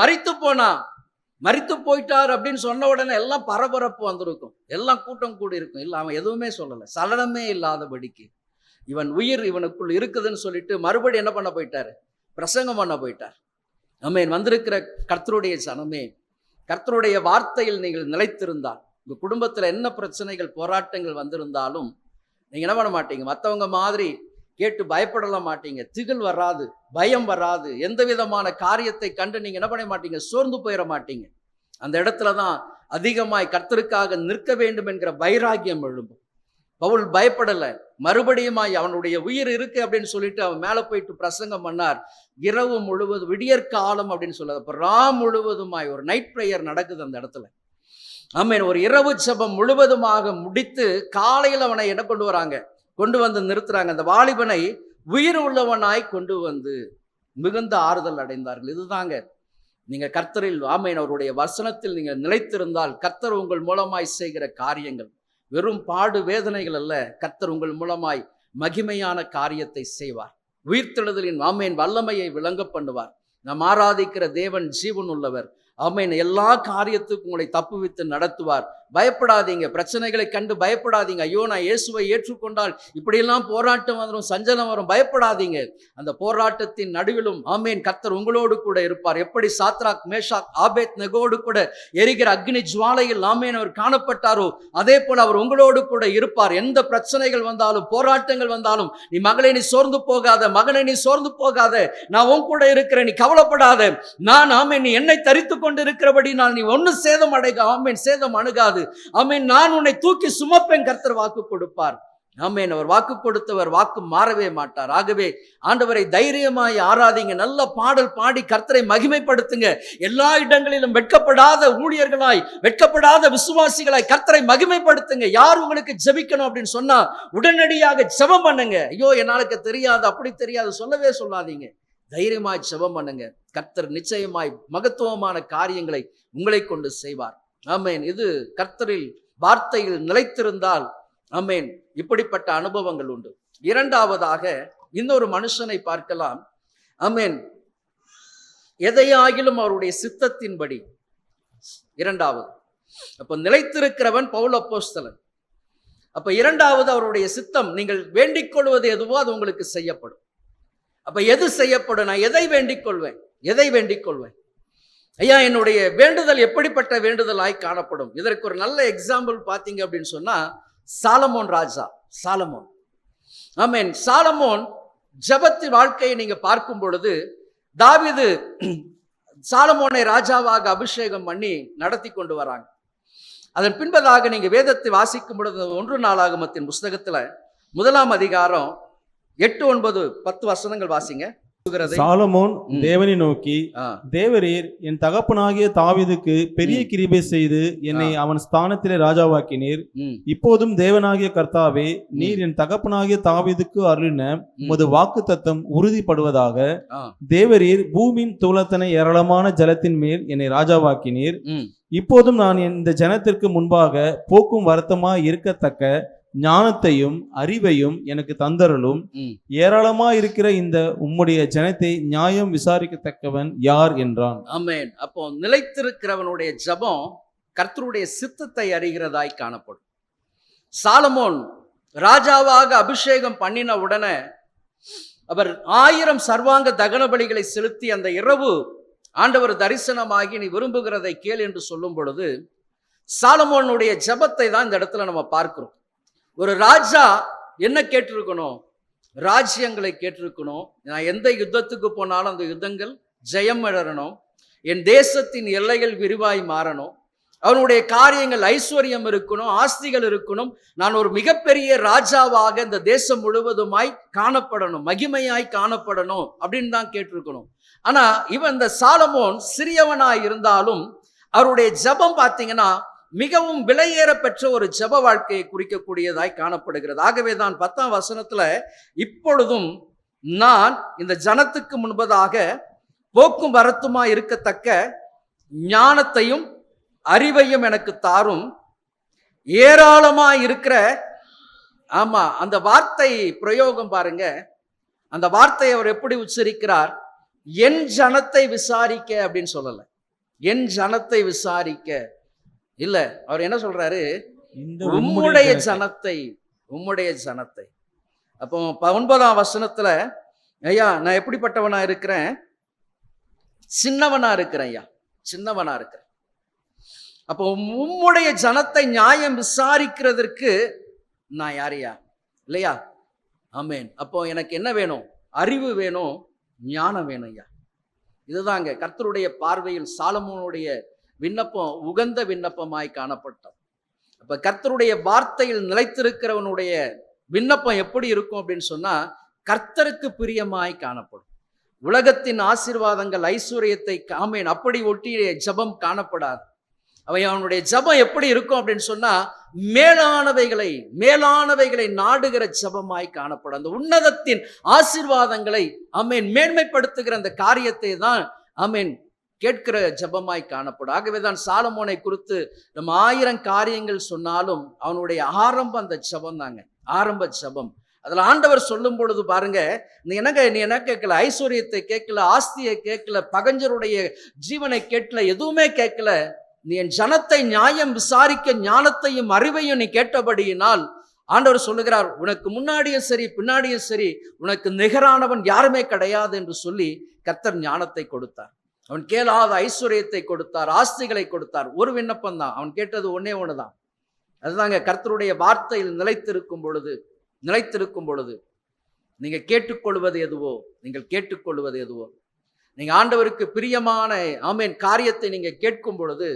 மரித்து போயிட்டார் அப்படின்னு சொன்ன உடனே எல்லாம் பரபரப்பு வந்திருக்கும், எல்லாம் கூட்டம் கூடி இருக்கும். இல்ல, அவன் எதுவுமே சொல்லலை, சலனமே இல்லாதபடிக்கு இவன் உயிர் இவனுக்குள் இருக்குதுன்னு சொல்லிட்டு மறுபடியும் என்ன பண்ண போயிட்டாரு? பிரசங்கம் பண்ண போயிட்டார். ஆமென். வந்திருக்கிற கர்த்தருடைய ஜனமே, கர்த்தருடைய வார்த்தையில் நீங்கள் நிலைத்திருந்தால், உங்க குடும்பத்துல என்ன பிரச்சனைகள், போராட்டங்கள் வந்திருந்தாலும் நீங்க என்ன பண்ண மாட்டீங்க? மற்றவங்க மாதிரி கேட்டு பயப்படலாம் மாட்டீங்க. திகில் வராது, பயம் வராது. எந்த விதமான காரியத்தை கண்டு நீங்க என்ன பண்ண மாட்டீங்க? சோர்ந்து போயிட மாட்டீங்க. அந்த இடத்துலதான் அதிகமாய் கர்த்தருக்காக நிற்க வேண்டும் என்கிற வைராகியம் எழும்பும். பவுல் பயப்படல. மறுபடியுமாய் அவனுடைய உயிர் இருக்கு அப்படின்னு சொல்லிட்டு அவன் மேல போயிட்டு பிரசங்கம் பண்ணார். இரவு முழுவதும், விடியற்காலம் அப்படின்னு சொல்லுது, அப்ப ராம் முழுவதுமாய் ஒரு நைட் பிரேயர் நடக்குது அந்த இடத்துல. ஆமென். ஒரு இரவு ஜெபம் முழுவதுமாக முடித்து காலையில் அவனை என்ன கொண்டு வந்து நிறுத்துறாங்க. அந்த வாலிபனை உயிர் உள்ளவனாய் கொண்டு வந்து மிகுந்த ஆறுதல் அடைந்தார்கள். இதுதாங்க, நீங்க கர்த்தரில் ஆமென் அவருடைய வசனத்தில் நீங்க நிலைத்திருந்தால் கர்த்தர் உங்கள் மூலமாய் செய்கிற காரியங்கள் வெறும் பாடு வேதனைகள் அல்ல. கர்த்தர் உங்கள் மூலமாய் மகிமையான காரியத்தை செய்வார். உயிர்த்தெழுதலின் ஆமென் வல்லமையை விளங்க பண்ணுவார். நாம் ஆராதிக்கிற தேவன் ஜீவன் உள்ளவர். ஆமென், எல்லா காரியத்துக்கும் உங்களை தப்புவித்து நடத்துவார். பயப்படாதீங்க, பிரச்சனைகளை கண்டு பயப்படாதீங்க. ஐயோ, நான் இயேசுவை ஏற்றுக்கொண்டால் இப்படியெல்லாம் போராட்டம் வரும், சஞ்சலம் வரும், பயப்படாதீங்க. அந்த போராட்டத்தின் நடுவிலும் ஆமென், கர்த்தர் உங்களோடு கூட இருப்பார். எப்படி சாத்ராக், மேஷாக், ஆபேத் நெகோடு கூட எரிகிற அக்னி ஜுவாலையில் ஆமென் அவர் காணப்பட்டாரோ, அதே போல அவர் உங்களோடு கூட இருப்பார். எந்த பிரச்சனைகள் வந்தாலும், போராட்டங்கள் வந்தாலும், நீ மகளே நீ சோர்ந்து போகாத, மகனே நீ சோர்ந்து போகாத, நான் உன் கூட இருக்கிறேன், நீ கவலைப்படாத. நான் ஆமென், நீ என்னை தரித்து கொண்டு இருக்கிறபடி நான் நீ ஒன்னு சேதம் அடைக, ஆமென், சேதம் அணுகாது. ஆமென், நான் உன்னை தூக்கி சுமப்பேன். கர்த்தர் வாக்கு கொடுப்பார். ஆமென், அவர் வாக்கு கொடுத்தவர் வாக்கு மாறவே மாட்டார். ஆகவே ஆண்டவரை தைரியமாய் ஆராதிங்க, நல்ல பாடல் பாடி கர்த்தரை மகிமைப்படுத்துங்க. எல்லா இடங்களிலும் வெட்கப்படாத ஊழியர்களாய், வெட்கப்படாத விசுவாசிகளாய் கர்த்தரை மகிமைப்படுத்துங்க. யார் உங்களுக்கு ஜெபிக்கணும் அப்படின்னு சொன்னா உடனடியாக ஜெபம் பண்ணுங்க. ஐயோ, என்னாலுக்கு தெரியாது, அப்படி தெரியாது சொல்லவே சொல்லாதீங்க. தைரியமாய் ஜெபம் பண்ணுங்க. கர்த்தர் நிச்சயமாய் மகத்துவமான காரியங்களை உங்களை கொண்டு செய்வார். ஆமென். இது கர்த்தரில் வார்த்தையில் நிலைத்திருந்தால் ஆமென், இப்படிப்பட்ட அனுபவங்கள் உண்டு. இரண்டாவதாக இன்னொரு மனுஷனை பார்க்கலாம். ஆமென், எதையாகிலும் அவருடைய சித்தத்தின்படி. இரண்டாவது, அப்ப நிலைத்திருக்கிறவன் பவுல் அப்போஸ்தலன். அப்ப இரண்டாவது, அவருடைய சித்தம். நீங்கள் வேண்டிக் கொள்வது எதுவோ அது உங்களுக்கு செய்யப்படும். அப்ப எது செய்யப்படும்? நான் எதை வேண்டிக் கொள்வேன்? எதை வேண்டிக் கொள்வேன்? ஐயா, என்னுடைய வேண்டுதல் எப்படிப்பட்ட வேண்டுதலாய் காணப்படும்? இதற்கு ஒரு நல்ல எக்ஸாம்பிள் பார்த்தீங்க அப்படின்னு சொன்னா, சாலமோன் ராஜா. சாலமோன், ஆமென், சாலமோன் ஜெபத்தின் வாழ்க்கையை நீங்க பார்க்கும் பொழுது, தாவீது சாலமோனை ராஜாவாக அபிஷேகம் பண்ணி நடத்தி கொண்டு வராங்க. அதன் பின்பதாக நீங்க வேதத்தை வாசிக்கும் பொழுது 1 நாளாகமத்தின் புஸ்தகத்துல 1ஆம் அதிகாரம் 8, 9, 10 வசனங்கள் வாசிங்க. சாலமோன் தேவனை நோக்கி, தேவரீர் என் தகப்பனாகிய தாவீதுக்கு பெரிய கிருபை செய்து என்னை அவன் ஸ்தானத்திலே ராஜாவாக்கினீர். இப்போதும் தேவனாகிய கர்த்தாவே, நீர் என் தகப்பனாகிய தாவீதுக்கு அருளின உமது வாக்குத்தத்தம் உறுதிப்படுவதாக. தேவரீர் பூமியின் தூளத்தனை ஏராளமான ஜலத்தின் மேல் என்னை ராஜாவாக்கினீர். இப்போதும் நான் இந்த ஜனத்திற்கு முன்பாக போக்கும் வருத்தமாய் இருக்கத்தக்க ஞானத்தையும் அறிவையும் எனக்கு தந்தருளும். ஏராளமா இருக்கிற இந்த உம்முடைய ஜனத்தை நியாயம் விசாரிக்கத்தக்கவன் யார் என்றான். ஆமென். அப்போ நிலைத்திருக்கிறவனுடைய ஜெபம் கர்த்தருடைய சித்தத்தை அறிகிறதாய் காணப்படும். சாலமோன் ராஜாவாக அபிஷேகம் பண்ணின உடனே அவர் 1000 சர்வாங்க தகன பலிகளை செலுத்தி அந்த இரவு ஆண்டவர் தரிசனமாகி நீ விரும்புகிறதை கேள் என்று சொல்லும் பொழுது, சாலமோனுடைய ஜெபத்தை தான் இந்த இடத்துல நம்ம பார்க்கிறோம். ஒரு ராஜா என்ன கேட்டிருக்கணும்? ராஜ்யங்களை கேட்டிருக்கணும். நான் எந்த யுத்தத்துக்கு போனாலும் அந்த யுத்தங்கள் ஜெயம் அடையணும். என் தேசத்தின் எல்லைகள் விரிவாய் மாறணும். அவனுடைய காரியங்கள் ஐஸ்வர்யம் இருக்கணும், ஆஸ்திகள் இருக்கணும். நான் ஒரு மிகப்பெரிய ராஜாவாக இந்த தேசம் முழுவதுமாய் காணப்படணும், மகிமையாய் காணப்படணும் அப்படின்னு தான் கேட்டிருக்கணும். ஆனா இவன் இந்த சாலமோன் சிறியவனாய் இருந்தாலும் அவருடைய ஜெபம் பார்த்தீங்கன்னா மிகவும் விலையேற பெற்ற ஒரு ஜெப வாழ்க்கையை குறிக்கக்கூடியதாய் காணப்படுகிறது. ஆகவே தான் 10ஆம் வசனத்துல, இப்பொழுதும் நான் இந்த ஜனத்துக்கு முன்பதாக போக்கும் வரத்துமா இருக்கத்தக்க ஞானத்தையும் அறிவையும் எனக்கு தாரும். ஏராளமா இருக்கிற, ஆமா, அந்த வார்த்தை பிரயோகம் பாருங்க. அந்த வார்த்தையை அவர் எப்படி உச்சரிக்கிறார்? என் ஜனத்தை விசாரிக்க அப்படின்னு சொல்லல, என் ஜனத்தை விசாரிக்க இல்ல. அவர் என்ன சொல்றாரு? உம்முடைய ஜனத்தை, உம்முடைய ஜனத்தை. அப்போ 9ஆம் வசனத்துல, ஐயா நான் எப்படிப்பட்டவனா இருக்கிறேன்? சின்னவனா இருக்கிறேன் ஐயா, சின்னவனா இருக்கிறேன். அப்போ உம்முடைய ஜனத்தை நியாயம் விசாரிக்கிறதற்கு நான் யாரையா இல்லையா? ஆமென். அப்போ எனக்கு என்ன வேணும்? அறிவு வேணும், ஞானம் வேணும் ஐயா. இதுதாங்க கர்த்தருடைய பார்வையில் சாலமோனுடைய விண்ணப்பம் உகந்த விண்ணப்பமாய் காணப்பட்டது. அப்ப கர்த்தருடைய வார்த்தையில் நிலைத்திருக்கிறவனுடைய விண்ணப்பம் எப்படி இருக்கும் அப்படின்னு சொன்னா, கர்த்தருக்கு பிரியமாய் காணப்படும். உலகத்தின் ஆசீர்வாதங்கள், ஐஸ்வர்யத்தை ஆமென் அப்படி ஒட்டிய ஜெபம் காணப்படாது. அவனுடைய ஜெபம் எப்படி இருக்கும் அப்படின்னு சொன்னா, மேலானவைகளை மேலானவைகளை நாடுகிற ஜெபமாய் காணப்படும். அந்த உன்னதத்தின் ஆசீர்வாதங்களை ஆமென் மேன்மைப்படுத்துகிற அந்த காரியத்தை தான் ஆமென் கேட்கிற ஜெபமாய் காணப்படும். ஆகவேதான் சாலமோனை குறித்து நம்ம 1000 காரியங்கள் சொன்னாலும் அவனுடைய ஆரம்பம் அந்த ஜெபம் தாங்க, ஆரம்ப ஜெபம். அதுல ஆண்டவர் சொல்லும் பொழுது பாருங்க, நீ என்ன கேட்கல, ஐஸ்வர்யத்தை கேட்கல, ஆஸ்தியை கேட்கல, பகஞ்சருடைய ஜீவனை கேட்கல, எதுவுமே கேட்கல. நீ என் ஜனத்தை நியாயம் விசாரிக்க ஞானத்தையும் அறிவையும் நீ கேட்டபடியினால் ஆண்டவர் சொல்லுகிறார், உனக்கு முன்னாடியும் சரி பின்னாடியும் சரி உனக்கு நிகரானவன் யாருமே கிடையாது என்று சொல்லி கர்த்தர் ஞானத்தை கொடுத்தார். அவன் கேளாத ஐஸ்வர்யத்தை கொடுத்தார், ஆஸ்திகளை கொடுத்தார். ஒரு விண்ணப்பம் தான் அவன் கேட்டது, ஒன்னே ஒண்ணுதான். அதுதாங்க, கர்த்தருடைய வார்த்தையில் நிலைத்திருக்கும் பொழுது நீங்க கேட்டுக்கொள்வது எதுவோ, நீங்க ஆண்டவருக்கு பிரியமான ஆமென் காரியத்தை நீங்க கேட்கும் பொழுது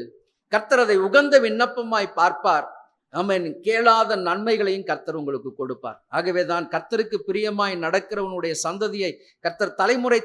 கர்த்தர் அதை உகந்த விண்ணப்பமாய் பார்ப்பார். ஆமென். கேளாத நன்மைகளையும் கர்த்தர் உங்களுக்கு கொடுப்பார். ஆகவேதான் கர்த்தருக்கு பிரியமாய் நடக்கிறவனுடைய சந்ததியை கர்த்தர்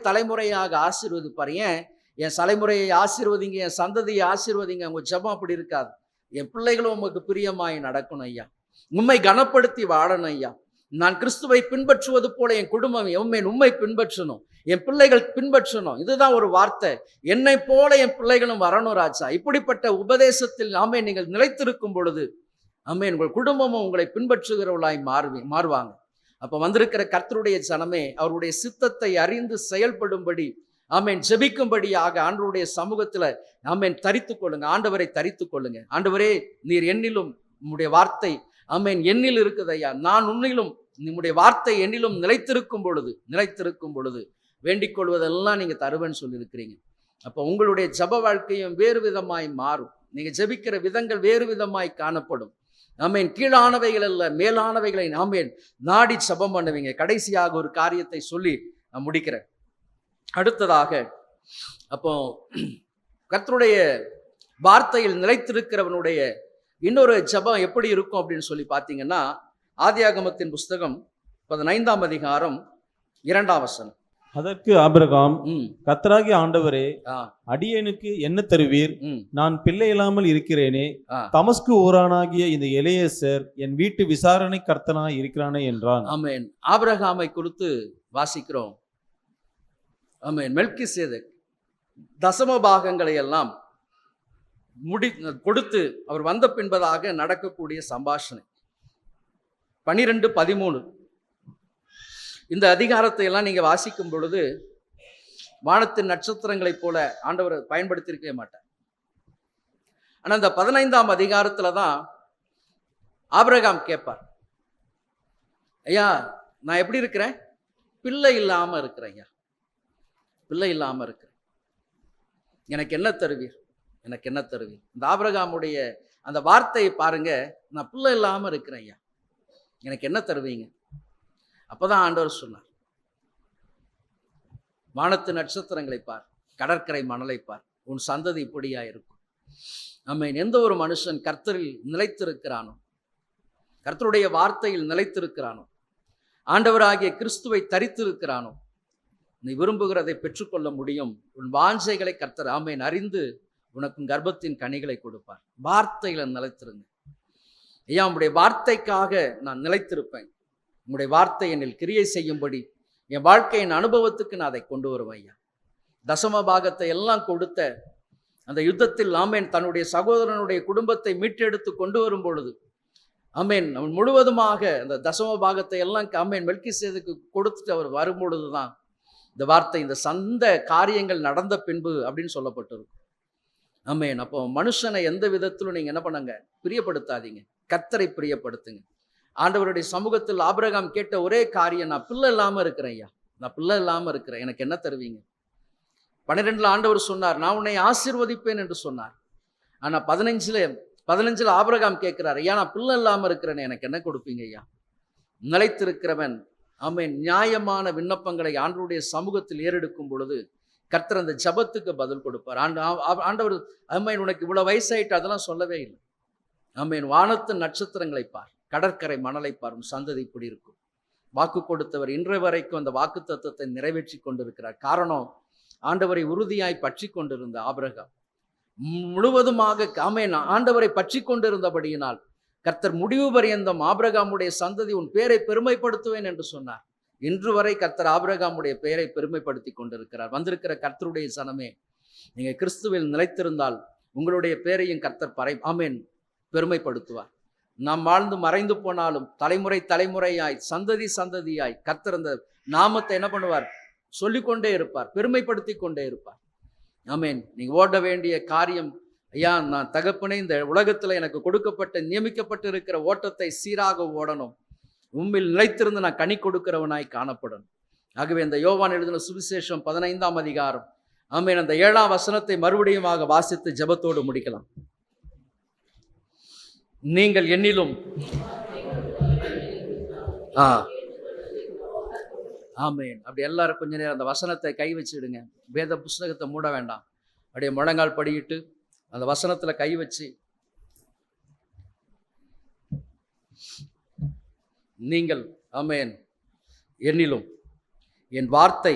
தலைமுறையாக ஆசீர்வதிப்பார். ஏன்? என் தலைமுறையை ஆசீர்வதிங்க, என் சந்ததியை ஆசீர்வதிங்க. உங்க ஜெபம் அப்படி இருக்காது. என் பிள்ளைகளும் உமக்கு பிரியமாய் நடக்கணும் ஐயா, உம்மை கனப்படுத்தி வாழணும் ஐயா, நான் கிறிஸ்துவை பின்பற்றுவது போல என் குடும்பம் உம்மை பின்பற்றணும், என் பிள்ளைகள் பின்பற்றணும். இதுதான் ஒரு வார்த்தை. என்னை போல என் பிள்ளைகளும் வரணும் ராஜா. இப்படிப்பட்ட உபதேசத்தில் நீங்கள் நிலைத்திருக்கும் பொழுது உங்கள் குடும்பமும் உங்களை பின்பற்றுகிறவர்களாய் மாறுவாங்க. அப்ப வந்திருக்கிற கர்த்தருடைய ஜனமே, அவருடைய சித்தத்தை அறிந்து செயல்படும்படி ஜெபிக்கும்படியாக ஆண்டவருடைய சமூகத்துல தரித்துக் கொள்ளுங்க. ஆண்டவரை தரித்துக் கொள்ளுங்க. ஆண்டவரே, நீர் என்னிலும் உம்முடைய வார்த்தை என்னில் இருக்குது ஐயா, நான் உன்னிலும் உம்முடைய வார்த்தை என்னிலும் நிலைத்திருக்கும் பொழுது வேண்டிக் கொள்வதெல்லாம் நீங்க தருவேன்னு சொல்லியிருக்கிறீங்க. அப்ப உங்களுடைய ஜெப வாழ்க்கையும் வேறு விதமாய் மாறும். நீங்க ஜெபிக்கிற விதங்கள் வேறு விதமாய் காணப்படும். கீழானவைகள் அல்ல, மேலானவைகளை நாடி ஜெபம் பண்ணுவீங்க. கடைசியாக ஒரு காரியத்தை சொல்லி நான் முடிக்கிறேன். அடுத்ததாக, அப்போ கர்த்தருடைய வார்த்தையில் நிலைத்திருக்கிறவனுடைய இன்னொரு ஜெபம் எப்படி இருக்கும் அப்படின்னு சொல்லி பார்த்தீங்கன்னா, ஆதியாகமத்தின் புஸ்தகம் 15ஆம் அதிகாரம் 2ஆம் வசனம். அதற்கு ஆபிரகாம், கர்த்தராகிய ஆண்டவரே, அடியேனுக்கு என்ன தருவீர்? நான் பிள்ளை இல்லாமல் இருக்கிறேனே. தமஸ்கு ஊரானாகிய இந்த எலியேசர் என் வீட்டு விசாரணை கர்த்தனாய் இருக்கிறானே என்றான். ஆமென். ஆபிரகாமை குறித்து வாசிக்கிறோம். ஆமென். மெல்கிசேதேக் தசம பாகங்களை எல்லாம் கொடுத்து அவர் வந்த பின்பதாக நடக்கக்கூடிய சம்பாஷணை 12:13. இந்த அதிகாரத்தை எல்லாம் நீங்க வாசிக்கும் பொழுது வானத்தின் நட்சத்திரங்களைப் போல ஆண்டவர் பயன்படுத்தியிருக்கவே மாட்டார். ஆனா இந்த 15ஆம் அதிகாரத்துல தான் ஆபிரகாம் கேட்பார், ஐயா நான் எப்படி இருக்கிறேன்? பிள்ளை இல்லாம இருக்கிறேன் ஐயா, பிள்ளை இல்லாம இருக்கிறேன். எனக்கு என்ன தருவீர்? இந்த ஆபிரகாமுடைய அந்த வார்த்தையை பாருங்க, நான் பிள்ளை இல்லாம இருக்கிறேன் ஐயா, எனக்கு என்ன தருவீங்க? அப்பதான் ஆண்டவர் சொன்னார், வானத்து நட்சத்திரங்களை பார், கடற்கரை மணலை பார், உன் சந்ததி இப்படியா இருக்கும். எந்த ஒரு மனுஷன் கர்த்தரில் நிலைத்திருக்கிறானோ, கர்த்தருடைய வார்த்தையில் நிலைத்திருக்கிறானோ, ஆண்டவராகிய கிறிஸ்துவை தரித்திருக்கிறானோ, நீ விரும்புகிறதை பெற்றுக்கொள்ள முடியும். உன் வாஞ்சைகளை கர்த்தர் அறிந்து உனக்கும் கர்ப்பத்தின் கனிகளை கொடுப்பார். வார்த்தையில நிலைத்திருங்க ஐயா, உங்களுடைய வார்த்தைக்காக நான் நிலைத்திருப்பேன். உங்களுடைய வார்த்தை என்னில் கிரியை செய்யும்படி என் வாழ்க்கையின் அனுபவத்துக்கு நான் அதை கொண்டு வருவேன் ஐயா. தசம பாகத்தை எல்லாம் கொடுத்த அந்த யுத்தத்தில் தன்னுடைய சகோதரனுடைய குடும்பத்தை மீட்டெடுத்து கொண்டு வரும் பொழுது அவன் முழுவதுமாக அந்த தசம பாகத்தை எல்லாம் மெல்கிசேதேக்கு கொடுத்துட்டு அவர் வரும்பொழுதுதான் இந்த வார்த்தை, இந்த சந்த காரியங்கள் நடந்த பின்பு அப்படின்னு சொல்லப்பட்டிருக்கும். அப்போ மனுஷனை எந்த விதத்திலும் நீங்க என்ன பண்ணுங்க, பிரியப்படுத்தாதீங்க, கர்த்தரை பிரியப்படுத்துங்க. ஆண்டவருடைய சமூகத்தில் ஆபிரகாம் கேட்ட ஒரே காரியம், நான் பிள்ளை இல்லாம இருக்கிறேன் ஐயா, நான் பிள்ளை இல்லாம இருக்கிறேன், எனக்கு என்ன தருவீங்க? 12 ஆண்டவர் சொன்னார், நான் உன்னை ஆசீர்வதிப்பேன் என்று சொன்னார். ஆனா 15 ஆபிரகாம் கேட்கிறார், ஐயா நான் பிள்ளை இல்லாம இருக்கிறேன், எனக்கு என்ன கொடுப்பீங்க ஐயா? நிலைத்திருக்கிறவன் நியாயமான விண்ணப்பங்களை ஆண்டவருடைய சமூகத்தில் ஏறெடுக்கும் பொழுது கர்த்தர் அந்த ஜபத்துக்கு பதில் கொடுப்பார். ஆண்டவர் உனக்கு இவ்வளவு வயசாயிட்டு அதெல்லாம் சொல்லவே இல்லை. வானத்து நட்சத்திரங்களை பார், கடற்கரை மணலை பார், சந்ததி இப்படி இருக்கும். வாக்கு கொடுத்தவர் இன்றைய வரைக்கும் அந்த வாக்கு தத்துவத்தை நிறைவேற்றி கொண்டிருக்கிறார். காரணம், ஆண்டவரை உறுதியாய் பற்றி கொண்டிருந்த ஆபிரகாம் முழுவதுமாக ஆண்டவரை பற்றி கொண்டிருந்தபடியினால் கர்த்தர் முடிவு பரியந்தம் ஆபிரகாமுடைய சந்ததி உன் பேரை பெருமைப்படுத்துவேன் என்று சொன்னார். இன்று வரை கர்த்தர் ஆபிரகாமுடைய பெயரை பெருமைப்படுத்தி கொண்டிருக்கிறார். வந்திருக்கிற கர்த்தருடைய சனமே, நீங்க கிறிஸ்துவில் நிலைத்திருந்தால் உங்களுடைய பேரையும் கர்த்தர் பெருமைப்படுத்துவார். நாம் வாழ்ந்து மறைந்து போனாலும் தலைமுறை தலைமுறையாய் சந்ததி சந்ததியாய் கர்த்தர் அந்த நாமத்தை என்ன பண்ணுவார்? சொல்லிக்கொண்டே இருப்பார், பெருமைப்படுத்தி கொண்டே இருப்பார். ஆமென். நீங்க ஓட வேண்டிய காரியம், ஐயா நான் தகப்பனே இந்த உலகத்துல எனக்கு கொடுக்கப்பட்ட நியமிக்கப்பட்டு இருக்கிற ஓட்டத்தை சீராக ஓடணும், உம்மில் நிலைத்திருந்து நான் கனி கொடுக்கிறவனாய் காணப்படணும். ஆகவே இந்த யோவான் எழுதின சுவிசேஷம் 15ஆம் அதிகாரம், ஆமென், அந்த 7ஆம் வசனத்தை மறுபடியும் வாசித்து ஜெபத்தோடு முடிக்கலாம். நீங்கள் என்னிலும் ஆமென். அப்படி எல்லாரும் கொஞ்ச நேரம் அந்த வசனத்தை கை வச்சுடுங்க. வேத புஸ்தகத்தை மூட வேண்டாம். அப்படியே முழங்கால் படியிட்டு அந்த வசனத்துல கை வச்சு, நீங்கள் ஆமென் என்னிலும் என் வார்த்தை,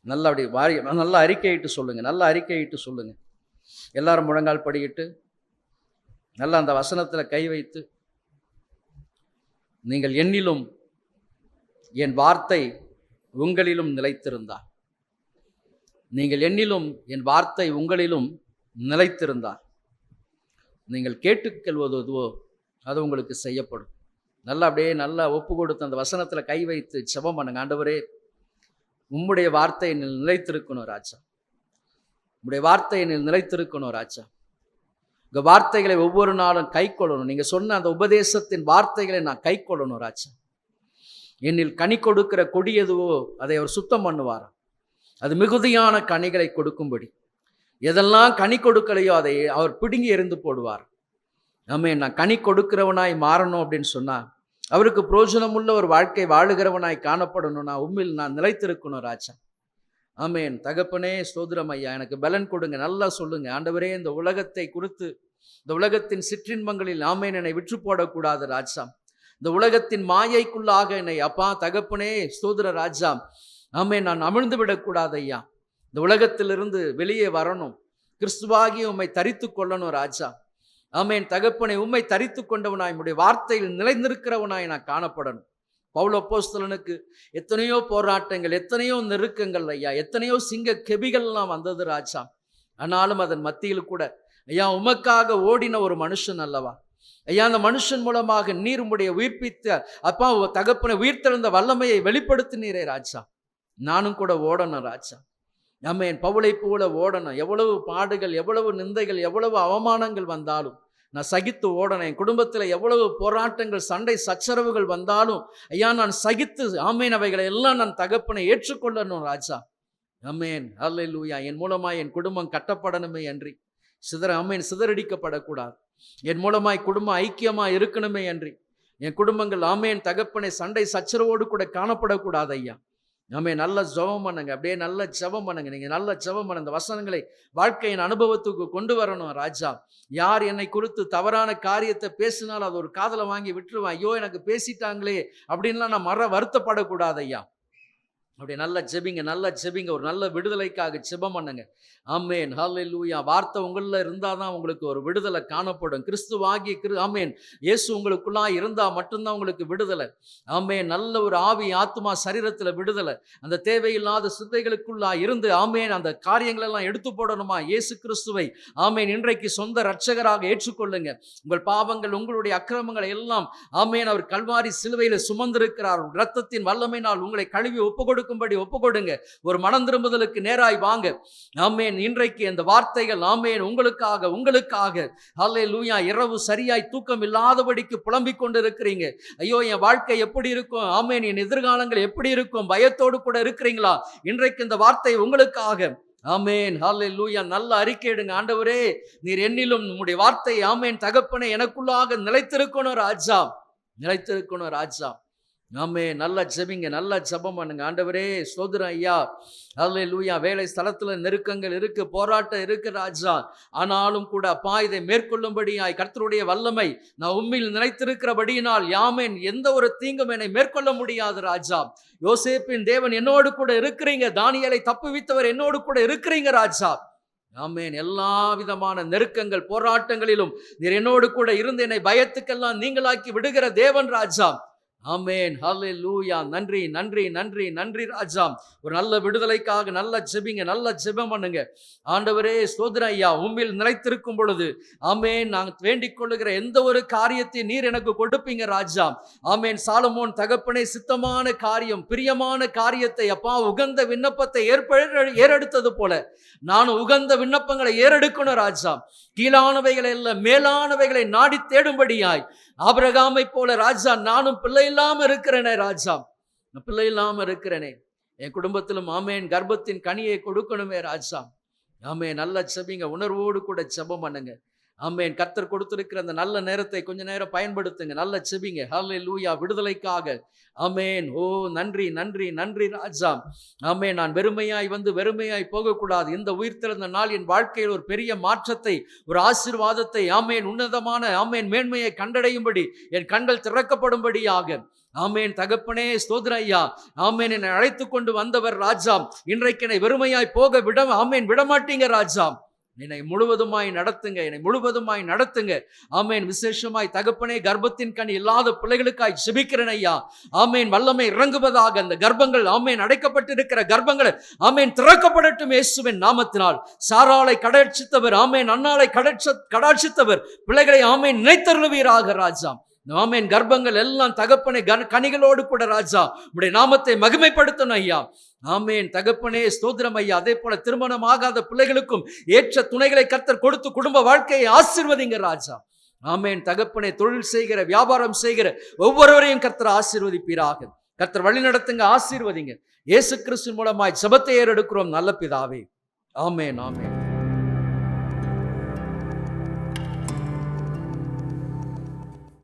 நல்லா அப்படி நல்லா அறிக்கையிட்டு சொல்லுங்க, நல்லா அறிக்கையிட்டு சொல்லுங்க. எல்லாரும் முழங்கால் படியிட்டு நல்லா அந்த வசனத்துல கை வைத்து, நீங்கள் என்னிலும் என் வார்த்தை உங்களிலும் நிலைத்திருந்தார். நீங்கள் என்னிலும் என் வார்த்தை உங்களிலும் நிலைத்திருந்தார். நீங்கள் கேட்டுக்கொள்வதுவோ அது உங்களுக்கு செய்யப்படும். நல்லா அப்படியே நல்லா ஒப்பு கொடுத்து அந்த வசனத்துல கை வைத்து ஜெபம் பண்ணுங்க. ஆண்டவரே, உம்முடைய வார்த்தை என்னில் நிலைத்திருக்கணும் ராஜா, உம்முடைய வார்த்தை என்னில் நிலைத்திருக்கணும் ராஜா. உங்க வார்த்தைகளை ஒவ்வொரு நாளும் கை கொள்ளணும். நீங்க சொன்ன அந்த உபதேசத்தின் வார்த்தைகளை நான் கை கொள்ளணும் ராஜா. என்னில் கனி கொடுக்கிற கொடி எதுவோ அதை அவர் சுத்தம் பண்ணுவார், அது மிகுதியான கனிகளை கொடுக்கும்படி. எதெல்லாம் கனி கொடுக்கலையோ அதை அவர் பிடுங்கி எறிந்து போடுவார். ஆமென். நான் கனி கொடுக்கிறவனாய் மாறணும் அப்படின்னு சொன்னா, அவருக்கு பிரயோஜனமுள்ள ஒரு வாழ்க்கை வாழுகிறவனாய் காணப்படணும்னா உம்மில் நான் நிலைத்திருக்கணும் ராஜா. ஆமென். தகப்பனே ஸ்தோத்திரம் ஐயா, எனக்கு பலன் கொடுங்க. நல்லா சொல்லுங்க. ஆண்டவரே, இந்த உலகத்தை குறித்து, இந்த உலகத்தின் சிற்றின்பங்களில் ஆமென் என்னை விற்று போடக்கூடாது ராஜா. இந்த உலகத்தின் மாயைக்குள்ளாக என்னை அப்பா தகப்பனே ஸ்தோத்திர ராஜா ஆமென் நான் அமிழ்ந்து விடக்கூடாது ஐயா. இந்த உலகத்திலிருந்து வெளியே வரணும், கிறிஸ்துவாகி உம்மை தரித்து கொள்ளணும் ராஜா. ஆமென் தகப்பனை, உம்மை தரித்து கொண்டவனாய் உம்முடைய வார்த்தையில் நிலைநிற்கிறவனாய் நான் காணப்படணும். பவுல் அப்போஸ்தலனுக்கு எத்தனையோ போராட்டங்கள், எத்தனையோ நெருக்கங்கள் ஐயா, எத்தனையோ சிங்க கெபிகள்லாம் வந்தது ராஜா. ஆனாலும் அதன் மத்தியில் கூட ஐயா உமக்காக ஓடின ஒரு மனுஷன் அல்லவா ஐயா. அந்த மனுஷன் மூலமாக நீர் உம்முடைய உயிர்ப்பித்த அப்பா தகப்பனை உயிர்த்தெழுந்த வல்லமையை வெளிப்படுத்தினீரே ராஜா. நானும் கூட ஓடணும் ராஜா. ஆமென். பவுலை போல ஓடணும். எவ்வளவு பாடுகள், எவ்வளவு நிந்தைகள், எவ்வளவு அவமானங்கள் வந்தாலும் நான் சகித்து ஓடணும். என் குடும்பத்தில் எவ்வளவு போராட்டங்கள், சண்டை சச்சரவுகள் வந்தாலும் ஐயா நான் சகித்து ஆமென் அவைகளை எல்லாம் நான் தகப்பனை ஏற்றுக்கொள்ளணும் ராஜா. ஆமென். அல்லேலூயா. என் மூலமாய் என் குடும்பம் கட்டப்படணுமே அன்றி ஆமென் சிதறடிக்கப்படக்கூடாது. என் மூலமாய் குடும்பம் ஐக்கியமாக இருக்கணுமே அன்றி என் குடும்பங்கள் ஆமென் தகப்பனை சண்டை சச்சரவோடு கூட காணப்படக்கூடாது ஐயா. ஆமென். நல்ல ஜெபம் பண்ணுங்க. அப்படியே நல்ல ஜெபம் பண்ணுங்க. நீங்க நல்ல ஜெபம் பண்ணுங்க. இந்த வசனங்களை வாழ்க்கையின் அனுபவத்துக்கு கொண்டு வரணும் ராஜா. யார் என்னை குறித்து தவறான காரியத்தை பேசினாலும் அது ஒரு காதலை வாங்கி விட்டுருவேன். ஐயோ எனக்கு பேசிட்டாங்களே அப்படின்லாம் நான் வருத்தப்படக்கூடாது ஐயா. அப்படி நல்லா ஜெபிங்க, நல்லா ஜெபிங்க. ஒரு நல்ல விடுதலைக்காக ஜெபம் பண்ணுங்க. ஆமென். ஹல்லேலூயா. வார்த்தை உங்களில் இருந்தால் தான் உங்களுக்கு ஒரு விடுதலை காணப்படும். கிறிஸ்துவாகி ஆமென் இயேசு உங்களுக்குள்ளா இருந்தால் மட்டும்தான் உங்களுக்கு விடுதலை. ஆமென். நல்ல ஒரு ஆவி ஆத்மா சரீரத்தில் விடுதலை. அந்த தேவையில்லாத சிந்தைகளுக்குள்ளா இருந்து ஆமென் அந்த காரியங்களெல்லாம் எடுத்து போடணுமா இயேசு கிறிஸ்துவை ஆமென் இன்றைக்கு சொந்த இரட்சகராக ஏற்றுக்கொள்ளுங்க. உங்கள் பாவங்கள், உங்களுடைய அக்கிரமங்களை எல்லாம் ஆமென் அவர் கல்வாரி சிலுவையில் சுமந்திருக்கிறார். இரத்தத்தின் வல்லமையினால் உங்களை கழுவி ஒப்புக்கொடுக்கும்படி ஒப்புக்கொடுங்க. ஒரு மனம் திரும்புதலுக்கு நேராய் வாங்க. ஆமென். இன்றைக்கு அந்த வார்த்தைகள் ஆமென் உங்களுக்காக ஹல்லேலூயா. இரவு சரியாய் தூக்கம் இல்லாதபடிக்கு புலம்பிக் கொண்டு இருக்கிறீங்க. ஐயோ என் வாழ்க்கை எப்படி இருக்கும், ஆமென் என் எதிர்காலங்கள் எப்படி இருக்கும், பயத்தோடு கூட இருக்கிறீங்களா? இன்றைக்கு இந்த வார்த்தை உங்களுக்காக. ஆமென். ஹல்லேலூயா. நல்ல அறிக்கையிடுங்க. ஆண்டவரே, நீர் என்னிலும் உம்முடைய வார்த்தை ஆமென் தகப்பனே எனக்குள்ளாக நிலைத்திருக்கணும் ராஜா, நிலைத்திருக்கணும் ராஜா. ஆமென். நல்லா ஜெபிங்க, நல்லா ஜெபம் பண்ணுங்க. ஆண்டவரே ஸ்தோத்திரம் ஐயா. ஹல்லேலூயா. வேலை ஸ்தலத்துல நெருக்கங்கள் இருக்கு, போராட்டம் இருக்கு ராஜா. ஆனாலும் கூட அப்பா இதை மேற்கொள்ளும்படியாய் கர்த்தருடைய வல்லமை நான் உம்மில் நிலைத்திருக்கிறபடியினால் யாமேன் எந்த ஒரு தீங்கும் என்னை மேற்கொள்ள முடியாது ராஜா. யோசேப்பின் தேவன் என்னோடு கூட இருக்கிறீங்க. தானியேலை தப்புவித்தவர் என்னோடு கூட இருக்கிறீங்க ராஜா. ஆமென். எல்லா விதமான நெருக்கங்கள் போராட்டங்களிலும் நீர் என்னோடு கூட இருந்து என்னை பயத்துக்கெல்லாம் நீங்களாக்கி விடுகிற தேவன் ராஜா. ஆமென். ஹல்லேலூயா. நன்றி நன்றி நன்றி நன்றி ராஜா. ஒரு நல்ல விடுதலைக்காக நல்ல ஜெபிங்க, நல்ல ஜெபம் பண்ணுங்க. ஆண்டவரே ஸ்தோத்திரம் ஐயா, உம்மில் நிலைத்திருக்கும் பொழுது ஆமென், நான் வேண்டிக் கொள்ளுகிற எந்த ஒரு காரியத்தை நீர் எனக்கு கொடுப்பீங்க ராஜா. ஆமென். சாலமோன் தகப்பனே, சித்தமான காரியம், பிரியமான காரியத்தை அப்பா, உகந்த விண்ணப்பத்தை ஏறெடுத்தது போல நானும் உகந்த விண்ணப்பங்களை ஏறெடுக்கணும் ராஜா. கீழானவைகளை அல்ல, மேலானவைகளை நாடி தேடும்படியாய் ஆபிரகாமை போல ராஜா நானும் பிள்ளை இல்லாம இருக்கிறேனே ராஜா. பிள்ளை இல்லாம இருக்கிறேனே, என் குடும்பத்திலும் ஆமேன் கர்ப்பத்தின் கனியை கொடுக்கணுமே ராஜா. ஆமேன். நல்ல செபிங்க, உணர்வோடு கூட செபம் பண்ணுங்க. ஆமேன். கர்த்தர் கொடுத்திருக்கிற அந்த நல்ல நேரத்தை கொஞ்ச நேரம் பயன்படுத்துங்க, நல்ல செபிங்க. ஹல்லேலூயா. விடுதலைக்காக ஆமேன். ஓ நன்றி நன்றி நன்றி ராஜா. ஆமேன். நான் வெறுமையாய் வந்து வெறுமையாய் போகக்கூடாது. இந்த உயிர்த்தெழுந்த நாள் என் வாழ்க்கையில் ஒரு பெரிய மாற்றத்தை, ஒரு ஆசீர்வாதத்தை, ஆமேன் உன்னதமான ஆமேன் மேன்மையை கண்டடையும்படி என் கண்கள் திறக்கப்படும்படியாக ஆமேன் தகப்பனே ஸ்தோத்திரம் ஐயா. ஆமேன். என்னை அழைத்து கொண்டு வந்தவர் ராஜா, இன்றைக்கு என்னை வெறுமையாய் போக விடமாட்டீங்க ராஜா. என்னை முழுவதுமாய் நடத்துங்க, என்னை முழுவதுமாய் நடத்துங்க. ஆமேன். விசேஷமாய் தகப்பனே, கர்ப்பத்தின் கனி இல்லாத பிள்ளைகளுக்காய் ஜெபிக்கிறேன் ஐயா. ஆமேன். வல்லமை இறங்குவதாக. அந்த கர்ப்பங்கள் ஆமேன், அடைக்கப்பட்டிருக்கிற கர்ப்பங்கள் ஆமேன் திறக்கப்படட்டும் இயேசுவின் நாமத்தினால். சாராளை கடாட்சித்தவர் ஆமேன், அன்னாளை கடாட்சித்தவர் பிள்ளைகளை ஆமேன் நினைத்தருளுவீராக ராஜா. ஆமேன். கர்ப்பங்கள் எல்லாம் தகப்பனே கனிகளோடு கூட ராஜா உம்முடைய நாமத்தை மகிமைப்படுத்தணும் ஐயா. ஆமேன் தகப்பனே ஸ்தோத்திரம் ஐயா. அதே போல திருமணம் ஆகாத பிள்ளைகளுக்கும் ஏற்ற துணைகளை கர்த்தர் கொடுத்து குடும்ப வாழ்க்கையை ஆசீர்வதிங்க ராஜா. ஆமேன் தகப்பனே. தொழில் செய்கிற, வியாபாரம் செய்கிற ஒவ்வொருவரையும் கர்த்தர் ஆசீர்வதிப்பீராக. கர்த்தர் வழி நடத்துங்க, ஆசீர்வதிங்க. இயேசு கிறிஸ்து மூலமாய் ஜெபத்தை ஏறெடுக்கிறோம் நல்ல பிதாவே. ஆமேன் ஆமேன்.